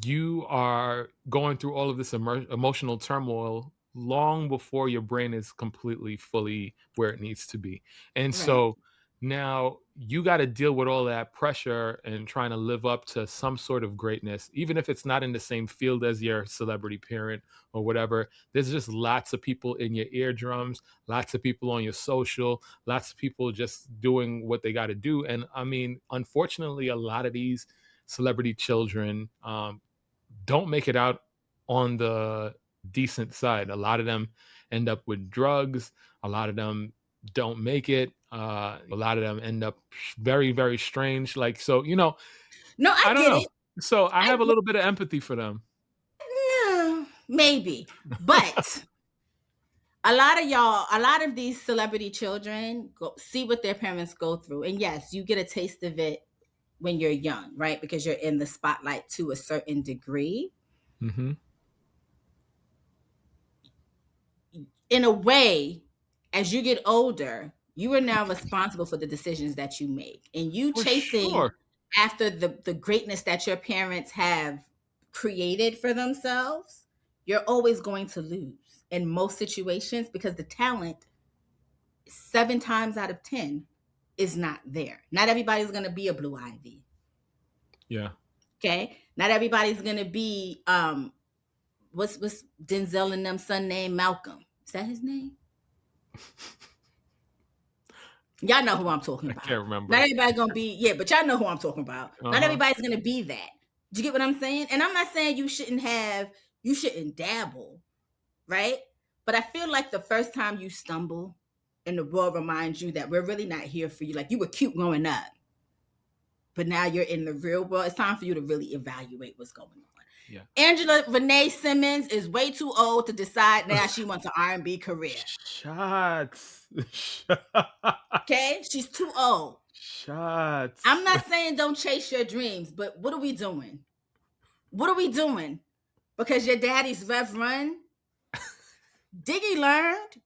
Speaker 2: you are going through all of this emotional turmoil long before your brain is completely fully where it needs to be. And
Speaker 1: Right.
Speaker 2: so now you got to deal with all that pressure and trying to live up to some sort of greatness, even if it's not in the same field as your celebrity parent or whatever. There's just lots of people in your eardrums, lots of people on your social, lots of people just doing what they got to do. And I mean, unfortunately, a lot of these celebrity children don't make it out on the decent side. A lot of them end up with drugs. A lot of them don't make it. A lot of them end up very, very strange. Like, so,
Speaker 1: No, I
Speaker 2: I don't
Speaker 1: get
Speaker 2: know.
Speaker 1: it.
Speaker 2: So I
Speaker 1: I
Speaker 2: have a
Speaker 1: get
Speaker 2: little bit of empathy for them.
Speaker 1: maybe. But a lot of these celebrity children see what their parents go through. And yes, you get a taste of it when you're young, right? Because you're in the spotlight to a certain degree.
Speaker 2: Mm-hmm.
Speaker 1: In a way, as you get older, you are now responsible for the decisions that you make. And you
Speaker 2: For
Speaker 1: chasing
Speaker 2: sure.
Speaker 1: after the greatness that your parents have created for themselves, you're always going to lose in most situations because the talent 7 times out of 10 is not there. Not everybody's going to be a Blue Ivy.
Speaker 2: Yeah.
Speaker 1: Okay. Not everybody's going to be, what's Denzel and them son name? Malcolm. Is that his name? Y'all know who I'm talking
Speaker 2: I
Speaker 1: about.
Speaker 2: can't remember.
Speaker 1: Not everybody gonna be, yeah, but y'all know who I'm talking about. Not
Speaker 2: Uh-huh.
Speaker 1: everybody's gonna be that. Do you get what I'm saying? And I'm not saying you shouldn't dabble, right? But I feel like the first time you stumble and the world reminds you that we're really not here for you. Like, you were cute growing up, but now you're in the real world. It's time for you to really evaluate what's going on.
Speaker 2: Yeah.
Speaker 1: Angela Renee Simmons is way too old to decide now she wants an R&B career.
Speaker 2: Shots.
Speaker 1: Okay? She's too old.
Speaker 2: Shots.
Speaker 1: I'm not saying don't chase your dreams, but what are we doing? What are we doing? Because your daddy's Rev Run? Diggy learned.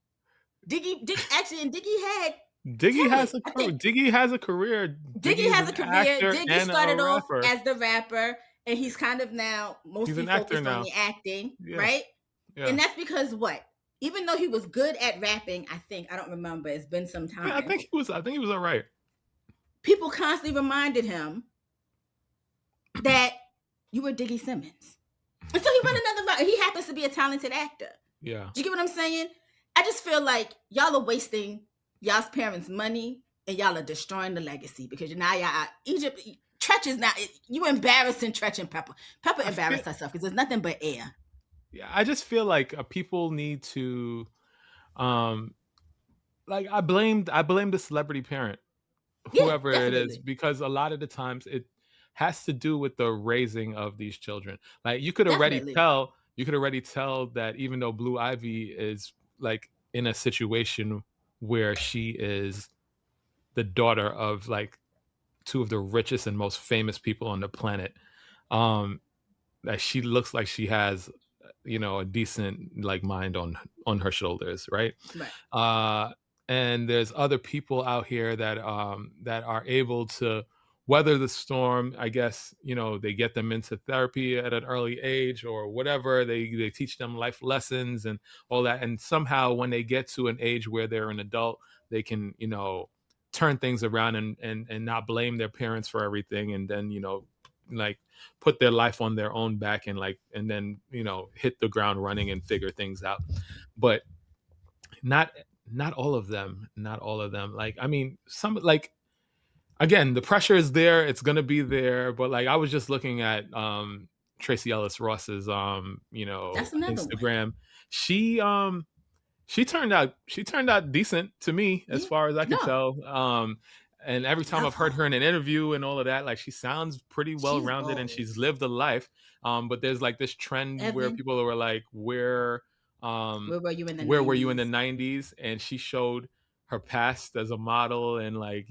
Speaker 1: Diggy actually, and Diggy had
Speaker 2: Diggy
Speaker 1: talent.
Speaker 2: has a
Speaker 1: I
Speaker 2: career.
Speaker 1: think
Speaker 2: Diggy has a career.
Speaker 1: Diggy
Speaker 2: Diggy is
Speaker 1: has a
Speaker 2: an
Speaker 1: career.
Speaker 2: actor
Speaker 1: Diggy
Speaker 2: and a
Speaker 1: started off
Speaker 2: rapper.
Speaker 1: as the rapper, and he's kind of now
Speaker 2: He's
Speaker 1: mostly
Speaker 2: an actor
Speaker 1: focused on
Speaker 2: now.
Speaker 1: the acting,
Speaker 2: Yeah.
Speaker 1: right?
Speaker 2: Yeah.
Speaker 1: And that's because what? Even though he was good at rapping, I don't remember. It's been some time.
Speaker 2: I think he was all right.
Speaker 1: People constantly reminded him that you were Diggy Simmons. And so he went another route. He happens to be a talented actor.
Speaker 2: Yeah.
Speaker 1: Do you get what I'm saying? I just feel like y'all are wasting y'all's parents' money and y'all are destroying the legacy because now y'all Egypt. Tretch is not, you embarrassing Tretch and Pepper. Pepper embarrassed herself because there's nothing but air.
Speaker 2: Yeah, I just feel like people need to, like I blame the celebrity parent,
Speaker 1: Yeah,
Speaker 2: whoever it is,
Speaker 1: definitely.
Speaker 2: because a lot of the times it has to do with the raising of these children. Like you could already
Speaker 1: Definitely.
Speaker 2: tell, that even though Blue Ivy is like in a situation where she is the daughter of like two of the richest and most famous people on the planet, that she looks like she has, a decent like mind on her shoulders, right?
Speaker 1: Right.
Speaker 2: And there's other people out here that are able to weather the storm. I guess they get them into therapy at an early age or whatever. They teach them life lessons and all that, and somehow when they get to an age where they're an adult, they can turn things around and not blame their parents for everything, and then like put their life on their own back and then hit the ground running and figure things out. But not all of them. Like, I mean, some, like, again, the pressure is there, it's gonna be there. But like I was just looking at Tracy Ellis Ross's
Speaker 1: That's another one.
Speaker 2: Instagram. She She turned out decent to me as
Speaker 1: Yeah.
Speaker 2: far as I could
Speaker 1: No,
Speaker 2: tell. And every time
Speaker 1: love
Speaker 2: I've heard
Speaker 1: her.
Speaker 2: her in an interview and all of that, like she sounds pretty well
Speaker 1: She's
Speaker 2: rounded and
Speaker 1: goals.
Speaker 2: she's lived a life. But there's like this trend where
Speaker 1: Evan,
Speaker 2: people were like,
Speaker 1: where were you in the
Speaker 2: where were you in the
Speaker 1: 90s?
Speaker 2: '90s? And she showed her past as a model and like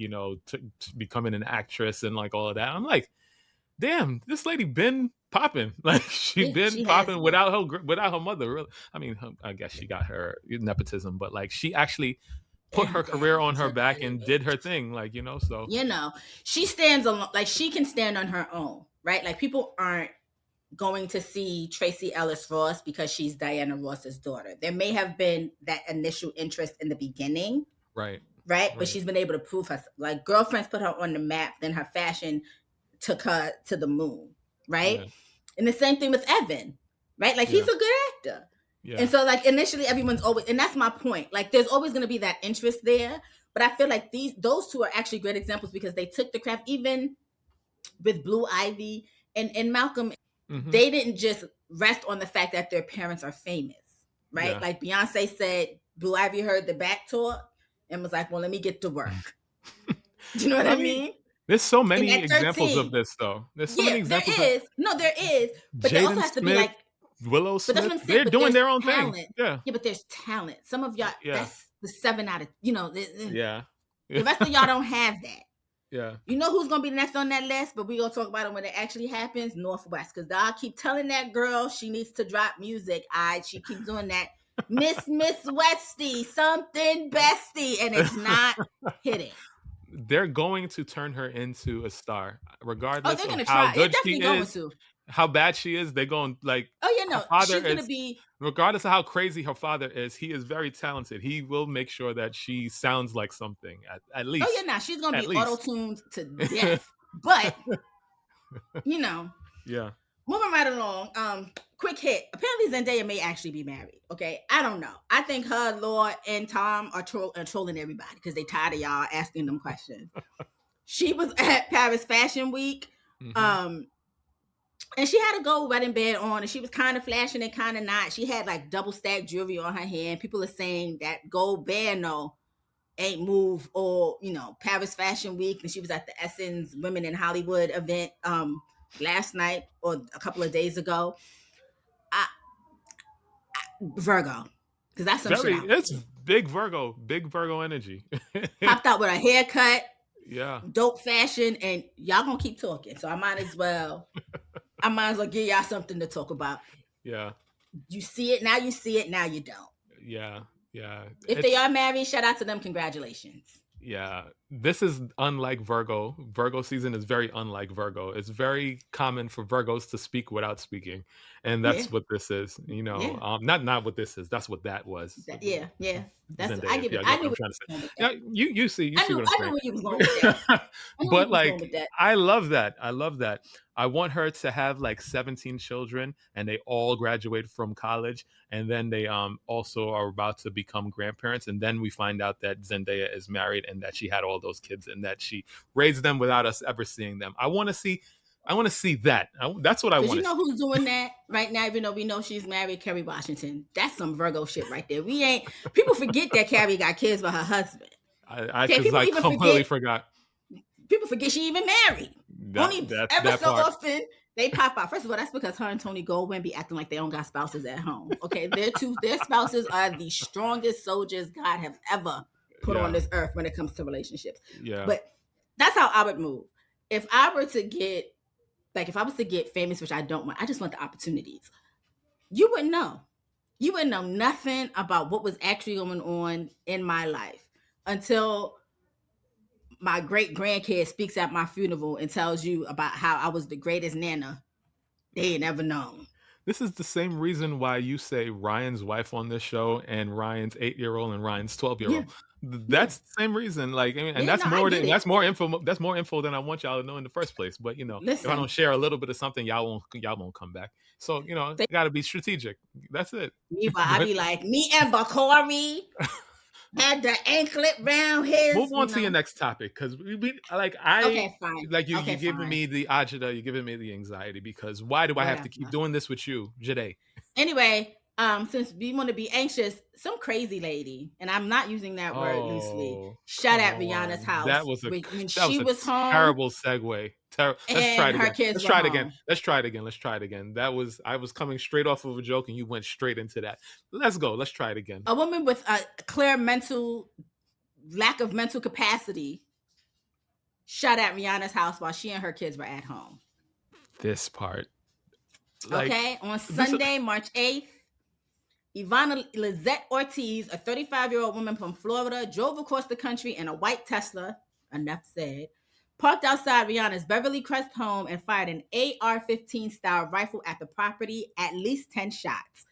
Speaker 2: becoming an actress and like all of that. I'm like, damn, this lady been popping. Like she
Speaker 1: Yeah,
Speaker 2: been
Speaker 1: she has
Speaker 2: popping
Speaker 1: been.
Speaker 2: without her mother. Really. I mean, I guess she got her nepotism, but like she actually put
Speaker 1: Damn,
Speaker 2: her career
Speaker 1: damn,
Speaker 2: on her
Speaker 1: took
Speaker 2: back and
Speaker 1: it.
Speaker 2: did her thing. Like so
Speaker 1: You know, she stands alone. Like she can stand on her own, right? Like people aren't going to see Tracy Ellis Ross because she's Diana Ross's daughter. There may have been that initial interest in the beginning,
Speaker 2: right,
Speaker 1: right? But
Speaker 2: right,
Speaker 1: she's been able to prove her. Like Girlfriends put her on the map. Then her fashion took her to the moon, right?
Speaker 2: yeah,
Speaker 1: And the same thing with Evan, right? Like
Speaker 2: yeah,
Speaker 1: he's a good actor.
Speaker 2: yeah,
Speaker 1: And so like initially everyone's always, and that's my point. Like there's always going to be that interest there, but I feel like those two are actually great examples because they took the craft. Even with Blue Ivy and Malcolm,
Speaker 2: mm-hmm.
Speaker 1: they didn't just rest on the fact that their parents are famous, right?
Speaker 2: Yeah.
Speaker 1: Like Beyonce said, Blue Ivy heard the back talk and was like, well, let me get to work. Do you know what I mean?
Speaker 2: There's so
Speaker 1: And
Speaker 2: many
Speaker 1: at
Speaker 2: examples of
Speaker 1: 13,
Speaker 2: this, though. There's so
Speaker 1: yeah,
Speaker 2: many
Speaker 1: there
Speaker 2: examples of
Speaker 1: is. No, there is. But there also
Speaker 2: Jaden
Speaker 1: has to be
Speaker 2: Smith,
Speaker 1: like,
Speaker 2: Willow
Speaker 1: but that's
Speaker 2: Smith.
Speaker 1: what I'm saying.
Speaker 2: They're
Speaker 1: But
Speaker 2: doing
Speaker 1: there's
Speaker 2: their own thing.
Speaker 1: talent.
Speaker 2: Yeah,
Speaker 1: Yeah, but there's talent. Some of y'all,
Speaker 2: yeah,
Speaker 1: that's the 7 out of,
Speaker 2: yeah,
Speaker 1: the rest of y'all don't have that.
Speaker 2: yeah.
Speaker 1: You know who's gonna be the next on that list, but we're gonna talk about it when it actually happens. Northwest, because I keep telling that girl she needs to drop music. She keeps doing that. Miss Westy, something bestie, and it's not hitting.
Speaker 2: They're going to turn her into a star,
Speaker 1: Oh,
Speaker 2: regardless
Speaker 1: they're
Speaker 2: of
Speaker 1: gonna
Speaker 2: how
Speaker 1: try. They're
Speaker 2: good she
Speaker 1: definitely going
Speaker 2: is,
Speaker 1: to.
Speaker 2: how bad she is. They're going like
Speaker 1: Oh yeah,
Speaker 2: her
Speaker 1: no,
Speaker 2: father
Speaker 1: she's gonna
Speaker 2: is.
Speaker 1: be.
Speaker 2: Regardless of how crazy her father is, he is very talented. He will make sure that she sounds like something at
Speaker 1: Oh yeah,
Speaker 2: least.
Speaker 1: now she's gonna
Speaker 2: At
Speaker 1: be auto
Speaker 2: least.
Speaker 1: tuned to death. But you know,
Speaker 2: Yeah.
Speaker 1: moving right along. Quick hit. Apparently, Zendaya may actually be married. Okay, I don't know. I think her, Lord, and Tom are trolling everybody because they tired of y'all asking them questions. She was at Paris Fashion Week,
Speaker 2: Mm-hmm.
Speaker 1: and she had a gold wedding band on, and she was kind of flashing and kind of not. She had like double stacked jewelry on her hand. People are saying that gold band though ain't move, or Paris Fashion Week, and she was at the Essence Women in Hollywood event last night or a couple of days ago. Virgo, because that's some shit I would
Speaker 2: It's
Speaker 1: do.
Speaker 2: big Virgo energy.
Speaker 1: Popped out with a haircut,
Speaker 2: Yeah.
Speaker 1: dope fashion, and y'all gonna keep talking. So I might as well give y'all something to talk about.
Speaker 2: Yeah.
Speaker 1: You see it now, you see it now, you don't.
Speaker 2: Yeah. Yeah.
Speaker 1: If they are married, shout out to them. Congratulations.
Speaker 2: Yeah, this is unlike Virgo. Virgo season is very unlike Virgo. It's very common for Virgos to speak without speaking, and
Speaker 1: Yeah,
Speaker 2: that's what this is.
Speaker 1: yeah,
Speaker 2: Not what this is. That's what that was.
Speaker 1: yeah, yeah. That's I
Speaker 2: Zendaya.
Speaker 1: give it.
Speaker 2: Yeah, I
Speaker 1: I
Speaker 2: get what
Speaker 1: knew
Speaker 2: I'm
Speaker 1: where
Speaker 2: trying to say.
Speaker 1: you were going with
Speaker 2: Yeah,
Speaker 1: that.
Speaker 2: you see what
Speaker 1: I
Speaker 2: I'm
Speaker 1: knew where you was going with that.
Speaker 2: saying.
Speaker 1: I knew where
Speaker 2: But
Speaker 1: you was going
Speaker 2: like,
Speaker 1: with that.
Speaker 2: I love that. I love that. I want her to have like 17 children, and they all graduate from college, and then they also are about to become grandparents, and then we find out that Zendaya is married and that she had all those kids and that she raised them without us ever seeing them. I want to see that. That's what I
Speaker 1: Because
Speaker 2: want
Speaker 1: you
Speaker 2: to
Speaker 1: know
Speaker 2: see.
Speaker 1: who's doing that right now, even though we know she's married, Kerry Washington. That's some Virgo shit right there. We ain't People forget that Kerry got kids with her husband. Okay,
Speaker 2: Because I completely forgot
Speaker 1: people forget she even married. Only ever
Speaker 2: that
Speaker 1: so
Speaker 2: part.
Speaker 1: often they pop out. First of all, that's because her and Tony Goldwyn be acting like they don't got spouses at home. Okay, their spouses are the strongest soldiers God have ever put on
Speaker 2: Yeah,
Speaker 1: this earth when it comes to relationships.
Speaker 2: yeah.
Speaker 1: But that's how I would move. If I were to get if I was to get famous, which I don't want, I just want the opportunities. You wouldn't know. You wouldn't know nothing about what was actually going on in my life until my great grandkid speaks at my funeral and tells you about how I was the greatest nana they ain't ever known.
Speaker 2: This is the same reason why you say Ryan's wife on this show and Ryan's 8-year-old and Ryan's 12-year-old.
Speaker 1: Yeah, yeah,
Speaker 2: That's the same reason. Like, I mean, and
Speaker 1: yeah. No, I get it.
Speaker 2: that's more info. That's more info than I want y'all to know in the first place. But if I
Speaker 1: Listen,
Speaker 2: don't share a little bit of something, y'all won't come back. So
Speaker 1: they,
Speaker 2: got to be strategic. That's it.
Speaker 1: meanwhile, I
Speaker 2: But
Speaker 1: be like, me and Bakari had the anklet round his,
Speaker 2: move on to your next topic because
Speaker 1: Okay, fine.
Speaker 2: you
Speaker 1: Okay,
Speaker 2: giving
Speaker 1: fine.
Speaker 2: me the agita, you're giving me the anxiety because why do I have to keep
Speaker 1: Whatever.
Speaker 2: doing this with you, Joyhdae?
Speaker 1: Anyway, since we want to be anxious, some crazy lady, and I'm not using that word loosely,
Speaker 2: Oh,
Speaker 1: shot
Speaker 2: come
Speaker 1: at Rihanna's
Speaker 2: on.
Speaker 1: house when
Speaker 2: That was
Speaker 1: she
Speaker 2: a
Speaker 1: was home
Speaker 2: terrible segue. Let's try
Speaker 1: and
Speaker 2: it
Speaker 1: her
Speaker 2: again.
Speaker 1: kids
Speaker 2: Let's
Speaker 1: were
Speaker 2: try it again.
Speaker 1: home.
Speaker 2: Let's try it again. Let's try it again. I was coming straight off of a joke and you went straight into that. Let's go. Let's try it again.
Speaker 1: A woman with a clear lack of mental capacity shot at Rihanna's house while she and her kids were at home.
Speaker 2: This part. Like
Speaker 1: Okay, on
Speaker 2: this
Speaker 1: Sunday, March 8th, Ivana Lizette Ortiz, a 35-year-old woman from Florida, drove across the country in a white Tesla, enough said, parked outside Rihanna's Beverly Crest home and fired an AR-15 style rifle at the property, at least 10 shots.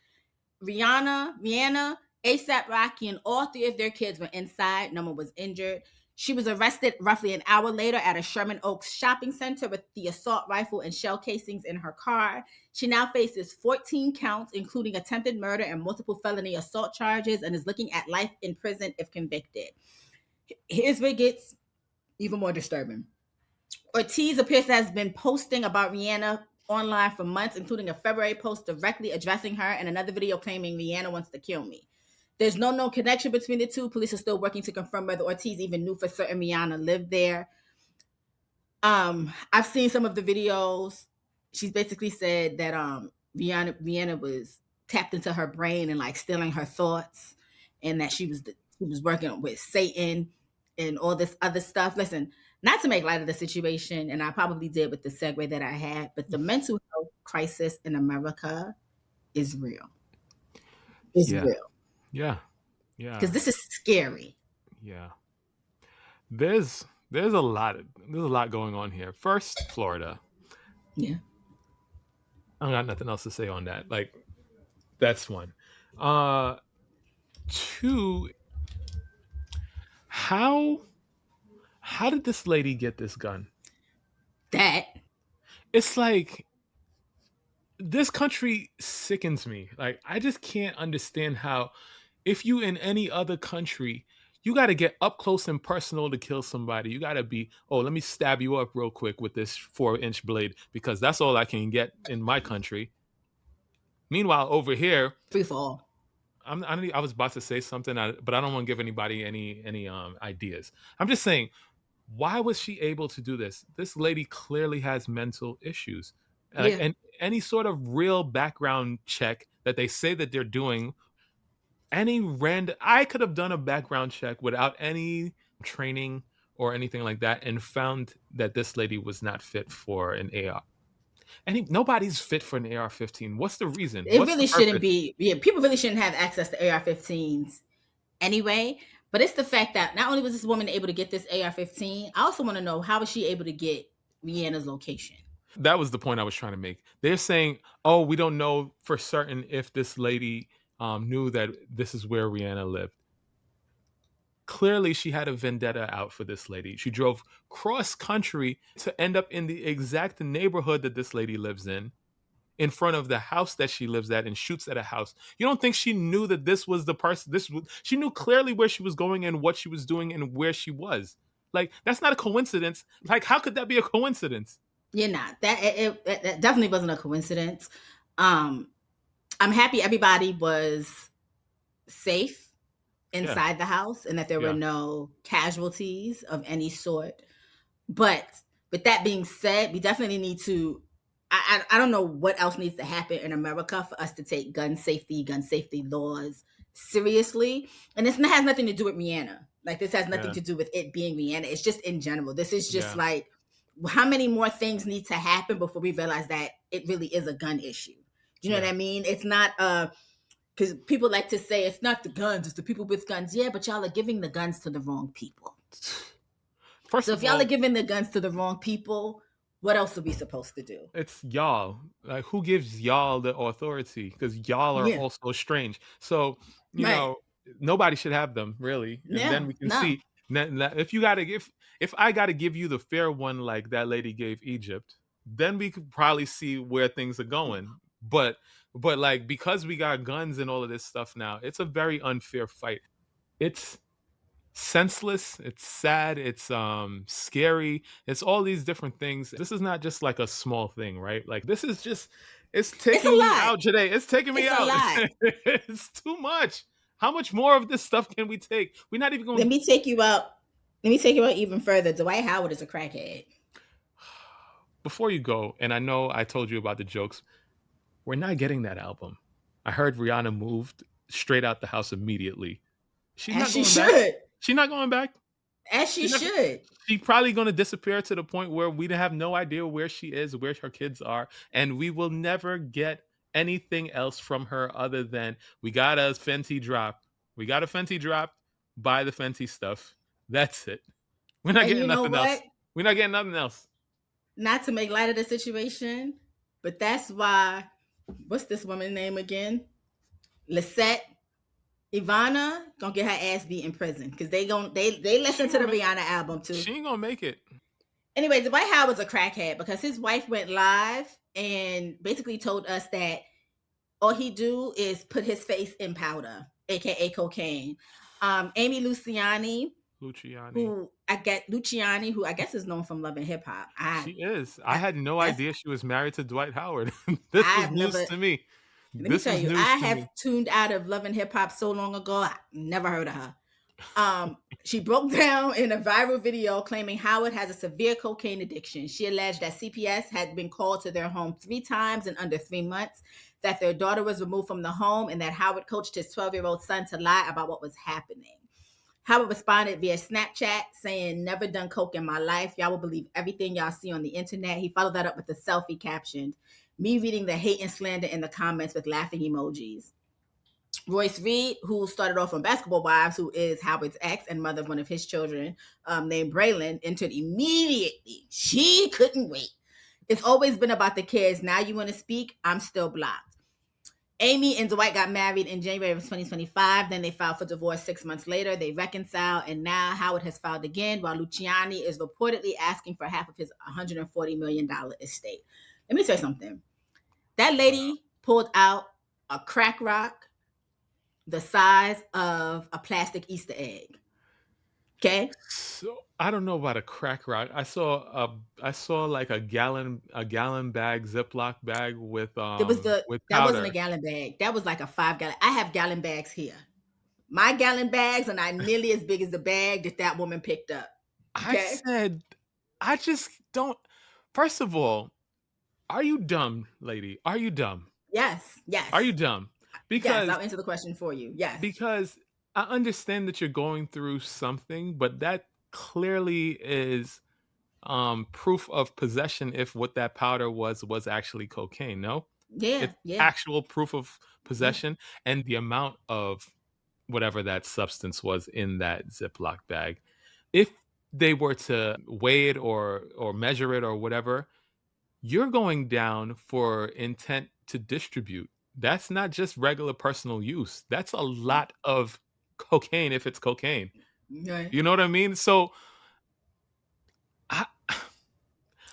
Speaker 1: Rihanna, ASAP Rocky, and all three of their kids were inside. No one was injured. She was arrested roughly an hour later at a Sherman Oaks shopping center with the assault rifle and shell casings in her car. She now faces 14 counts, including attempted murder and multiple felony assault charges, and is looking at life in prison if convicted. Here's where it gets even more disturbing. Ortiz appears to have been posting about Rihanna online for months, including a February post directly addressing her and another video claiming Rihanna wants to kill me. There's no known connection between the two. Police are still working to confirm whether Ortiz even knew for certain Rihanna lived there. I've seen some of the videos. She's basically said that Rihanna was tapped into her brain and like stealing her thoughts, and that she was working with Satan and all this other stuff. Listen, not to make light of the situation, and I probably did with the segue that I had, but the mental health crisis in America is real. It's
Speaker 2: yeah.
Speaker 1: real.
Speaker 2: Yeah. Yeah.
Speaker 1: Because this is scary.
Speaker 2: Yeah. There's a lot going on here. First, Florida.
Speaker 1: Yeah.
Speaker 2: I got nothing else to say on that. Like, that's one. Two, how did this lady get this gun? It's like, this country sickens me. Like, I just can't understand how, if you in any other country, you got to get up close and personal to kill somebody. You got to be, oh, let me stab you up real quick with this 4-inch blade because that's all I can get in my country. Meanwhile, over here,
Speaker 1: free for all.
Speaker 2: I was about to say something, but I don't want to give anybody any ideas. I'm just saying, why was she able to do this? This lady clearly has mental issues. Like, and any sort of real background check that they say that they're doing, I could have done a background check without any training or anything like that and found that this lady was not fit for an AR. Nobody's fit for an AR-15. What's the reason?
Speaker 1: It really shouldn't be. Yeah, people really shouldn't have access to AR-15s anyway. But it's the fact that not only was this woman able to get this AR-15, I also want to know, how was she able to get Rihanna's location?
Speaker 2: That was the point I was trying to make. They're saying, oh, we don't know for certain if this lady knew that this is where Rihanna lived. Clearly, she had a vendetta out for this lady. She drove cross country to end up in the exact neighborhood that this lady lives in front of the house that she lives at, and shoots at a house. You don't think she knew that this was the person? She knew clearly where she was going and what she was doing and where she was. Like, that's not a coincidence. Like, how could that be a coincidence?
Speaker 1: You're not. That definitely wasn't a coincidence. I'm happy everybody was safe inside the house and that there were no casualties of any sort. But with that being said, we definitely need to, I don't know what else needs to happen in America for us to take gun safety laws seriously. And this has nothing to do with Rihanna. Like, this has nothing to do with it being Rihanna. It's just in general. This is just like, how many more things need to happen before we realize that it really is a gun issue? Do you know what I mean? It's not because people like to say it's not the guns, it's the people with guns. Yeah, but y'all are giving the guns to the wrong people. So if y'all are giving the guns to the wrong people, what else are we supposed to do?
Speaker 2: It's y'all. Like, who gives y'all the authority? Because y'all are also strange. So, you know, nobody should have them, really. And then we can see if I gotta give you the fair one like that lady gave Egypt, then we could probably see where things are going. But like, because we got guns and all of this stuff now, it's a very unfair fight. It's senseless, it's sad, it's scary, it's all these different things. This is not just like a small thing, right? Like, this is just, It's taking me out today. It's taking me out. It's too much. How much more of this stuff can we take? We're not even going.
Speaker 1: Let me take you out. Let me take you out even further. Dwight Howard is a crackhead.
Speaker 2: Before you go, and I know I told you about the jokes, we're not getting that album. I heard Rihanna moved straight out the house immediately.
Speaker 1: She's not going back.
Speaker 2: She's not going back.
Speaker 1: As she should.
Speaker 2: She's probably going to disappear to the point where we have no idea where she is, where her kids are, and we will never get anything else from her other than we got a Fenty drop. We got a Fenty drop. Buy the Fenty stuff. That's it. We're not getting nothing else. We're not getting nothing else.
Speaker 1: Not to make light of the situation, but that's why. What's this woman's name again? Lisette. Ivana gonna get her ass beat in prison because they listen to the Rihanna album too.
Speaker 2: She ain't gonna make it.
Speaker 1: Anyway, Dwight Howard's a crackhead because his wife went live and basically told us that all he do is put his face in powder, aka cocaine. Amy Luciani, who I guess is known from Love and Hip Hop.
Speaker 2: She is. I had no idea she was married to Dwight Howard. This is news to me.
Speaker 1: Let me tell you, I have tuned out of Love and Hip Hop so long ago. I never heard of her. She broke down in a viral video claiming Howard has a severe cocaine addiction. She alleged that CPS had been called to their home 3 times in under 3 months, that their daughter was removed from the home, and that Howard coached his 12-year-old son to lie about what was happening. Howard responded via Snapchat saying, "Never done coke in my life. Y'all will believe everything y'all see on the internet." He followed that up with a selfie captioned, "Me reading the hate and slander in the comments with laughing emojis." Royce Reed, who started off on Basketball Wives, who is Howard's ex and mother of one of his children, named Braylon, entered immediately. She couldn't wait. "It's always been about the kids. Now you want to speak? I'm still blocked." Amy and Dwight got married in January of 2025. Then they filed for divorce 6 months later. They reconciled, and now Howard has filed again, while Luciani is reportedly asking for half of his $140 million estate. Let me tell you something. That lady pulled out a crack rock the size of a plastic Easter egg. Okay.
Speaker 2: So I don't know about a crack rock. I saw like a gallon bag, Ziploc bag with with
Speaker 1: that wasn't a gallon bag. That was like a 5-gallon. I have gallon bags here. My gallon bags are not nearly as big as the bag that woman picked up. Okay?
Speaker 2: I said, I just don't. First of all, are you dumb, lady? Are you dumb?
Speaker 1: Yes.
Speaker 2: Are you dumb? Because
Speaker 1: yes, I'll answer the question for you. Yes.
Speaker 2: Because I understand that you're going through something, but that clearly is proof of possession if what that powder was actually cocaine. No?
Speaker 1: Yeah.
Speaker 2: It's actual proof of possession, and the amount of whatever that substance was in that Ziploc bag. If they were to weigh it or measure it or whatever, you're going down for intent to distribute. That's not just regular personal use. That's a lot of cocaine if it's cocaine.
Speaker 1: Right.
Speaker 2: You know what I mean? So I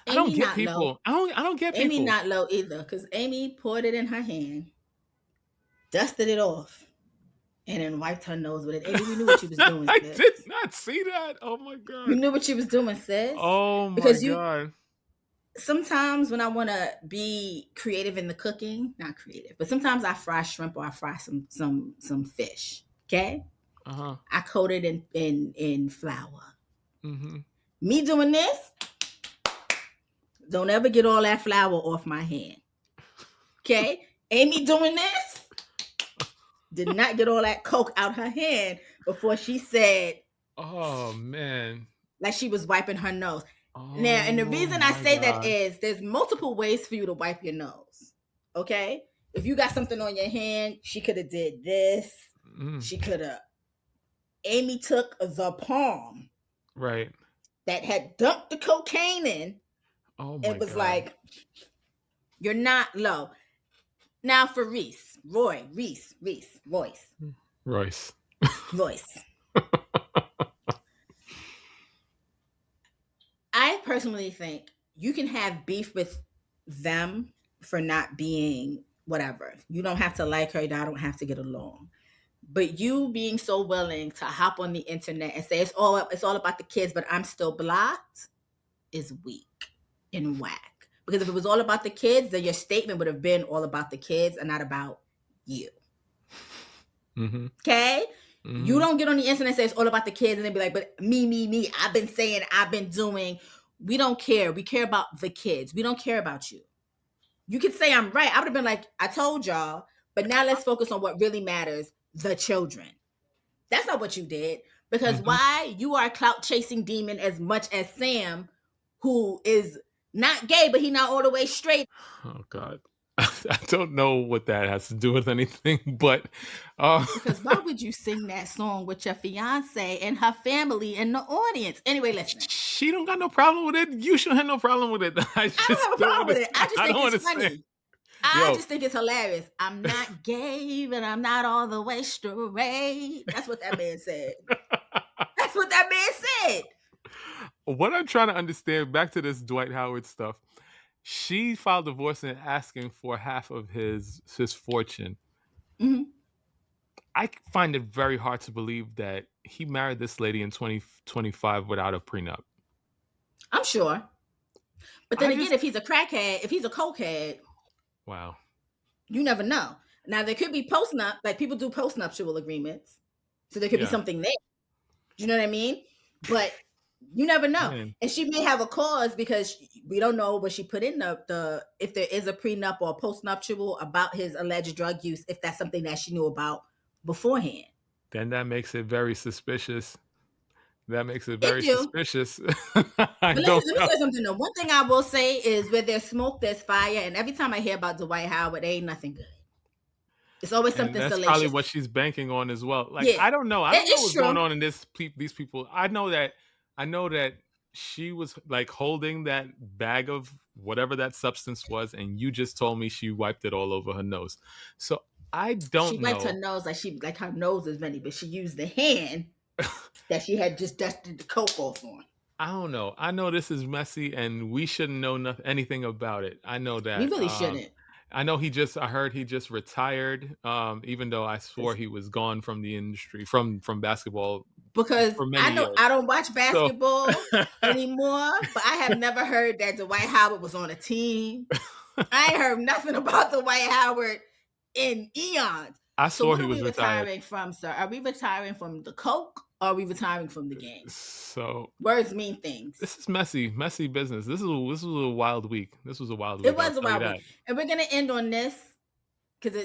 Speaker 2: don't get people. I don't get people.
Speaker 1: Amy not low either, because Amy poured it in her hand, dusted it off, and then wiped her nose with it. Amy, we knew what you was doing.
Speaker 2: I did not see that. Oh my god.
Speaker 1: We knew what you was doing, sis.
Speaker 2: Oh my god.
Speaker 1: Sometimes when I want to be creative in the cooking, not creative, but sometimes I fry shrimp or I fry some fish. Okay. I coat it in flour. Mm-hmm. Me doing this, don't ever get all that flour off my hand. Okay. Amy doing this, did not get all that coke out her hand before she said,
Speaker 2: "Oh man,"
Speaker 1: like she was wiping her nose. Now, and the reason I say that is there's multiple ways for you to wipe your nose. Okay. If you got something on your hand, she could have did this. She could have. Amy took the palm,
Speaker 2: right,
Speaker 1: that had dumped the cocaine in, and was like, "You're not low." Now for Royce. I personally think you can have beef with them for not being whatever. You don't have to like her. I don't have to get along. But you being so willing to hop on the internet and say it's all about the kids, but I'm still blocked, is weak and whack. Because if it was all about the kids, then your statement would have been all about the kids and not about you.
Speaker 2: Mm-hmm.
Speaker 1: Okay? Mm-hmm. You don't get on the internet and say it's all about the kids and then be like, but me, I've been saying, I've been doing. We don't care. We care about the kids. We don't care about you. You could say I'm right. I would have been like, I told y'all, but now let's focus on what really matters, the children. That's not what you did. Because why? You are a clout chasing demon as much as Sam, who is not gay, but he not all the way straight.
Speaker 2: Oh, God. I don't know what that has to do with anything, but
Speaker 1: because why would you sing that song with your fiance and her family in the audience? Anyway, listen.
Speaker 2: She don't got no problem with it. You shouldn't have no problem with it.
Speaker 1: I don't have a problem with it. I just think it's funny. I just think it's hilarious. I'm not gay, but I'm not all the way straight. That's what that man said. That's what that man said.
Speaker 2: What I'm trying to understand, back to this Dwight Howard stuff, she filed divorce and asking for half of his fortune.
Speaker 1: Mm-hmm.
Speaker 2: I find it very hard to believe that he married this lady in 2025 without a prenup.
Speaker 1: I'm sure. But then again, if he's a crackhead, if he's a cokehead,
Speaker 2: wow,
Speaker 1: you never know. Now, there could be postnup, like people do postnuptial agreements. So there could be something there. Do you know what I mean? But you never know. Man. And she may have a cause because we don't know what she put in the if there is a prenup or a postnuptial about his alleged drug use, if that's something that she knew about beforehand.
Speaker 2: Then that makes it very suspicious. That makes it very suspicious.
Speaker 1: Let me say something though. One thing I will say is where there's smoke, there's fire. And every time I hear about Dwight Howard, there ain't nothing good. It's always something
Speaker 2: that's
Speaker 1: salacious.
Speaker 2: Probably what she's banking on as well. Like, I don't know. I don't know what's going on in these people. I know that she was like holding that bag of whatever that substance was, and you just told me she wiped it all over her nose. So I don't know.
Speaker 1: She wiped her nose like her nose is runny, but she used the hand that she had just dusted the coke off on.
Speaker 2: I don't know. I know this is messy, and we shouldn't know anything about it. I know that.
Speaker 1: We really shouldn't.
Speaker 2: I know I heard he just retired, even though I swore he was gone from the industry, from basketball.
Speaker 1: Because I know years. I don't watch basketball anymore, but I have never heard that Dwight Howard was on a team. I ain't heard nothing about Dwight Howard in eons.
Speaker 2: I swore he was
Speaker 1: retiring from, sir? Are we retiring from the coke or are we retiring from the game?
Speaker 2: So
Speaker 1: words mean things.
Speaker 2: This is messy business. This was a wild week. It was a wild
Speaker 1: week, and we're gonna end on this because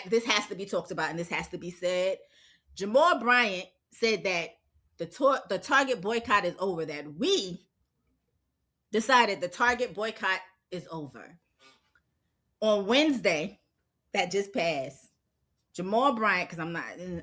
Speaker 1: this has to be talked about and this has to be said. Jamal Bryant said that the Target boycott is over. That we decided the Target boycott is over. On Wednesday, that just passed, Jamal Bryant,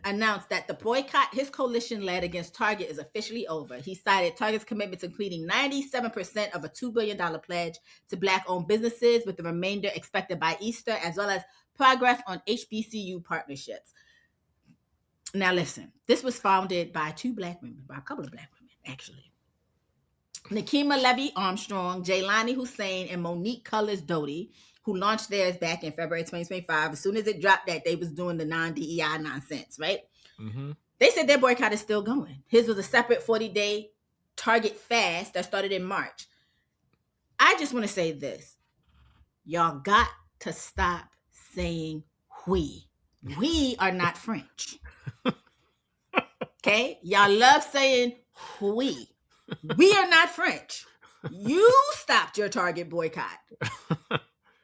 Speaker 1: announced that the boycott his coalition led against Target is officially over. He cited Target's commitment to completing 97% of a $2 billion pledge to Black-owned businesses, with the remainder expected by Easter, as well as progress on HBCU partnerships. Now listen, this was founded by a couple of Black women, actually. Nakima Levy Armstrong, Jaylani Hussein, and Monique Colors Doty, who launched theirs back in February 2025. As soon as it dropped that, they was doing the non-DEI nonsense, right?
Speaker 2: Mm-hmm.
Speaker 1: They said their boycott is still going. His was a separate 40-day Target fast that started in March. I just want to say this. Y'all got to stop saying we. We are not French. Okay? Y'all love saying we. We are not French. You stopped your Target boycott.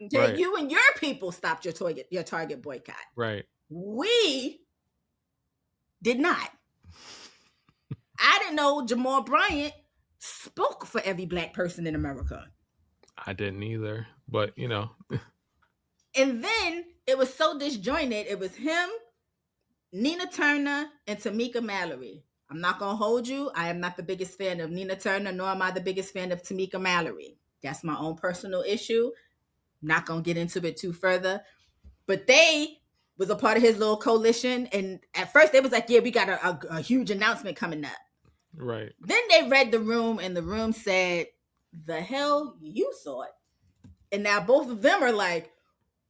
Speaker 1: Okay? Right. You and your people stopped your Target boycott.
Speaker 2: Right.
Speaker 1: We did not. I didn't know Jamal Bryant spoke for every Black person in America.
Speaker 2: I didn't either, but you know.
Speaker 1: And then it was so disjointed. It was him, Nina Turner, and Tamika Mallory. I'm not going to hold you. I am not the biggest fan of Nina Turner, nor am I the biggest fan of Tamika Mallory. That's my own personal issue. Not going to get into it too further. But they was a part of his little coalition. And at first they was like, yeah, we got a huge announcement coming up.
Speaker 2: Right.
Speaker 1: Then they read the room and the room said, the hell you thought? And now both of them are like,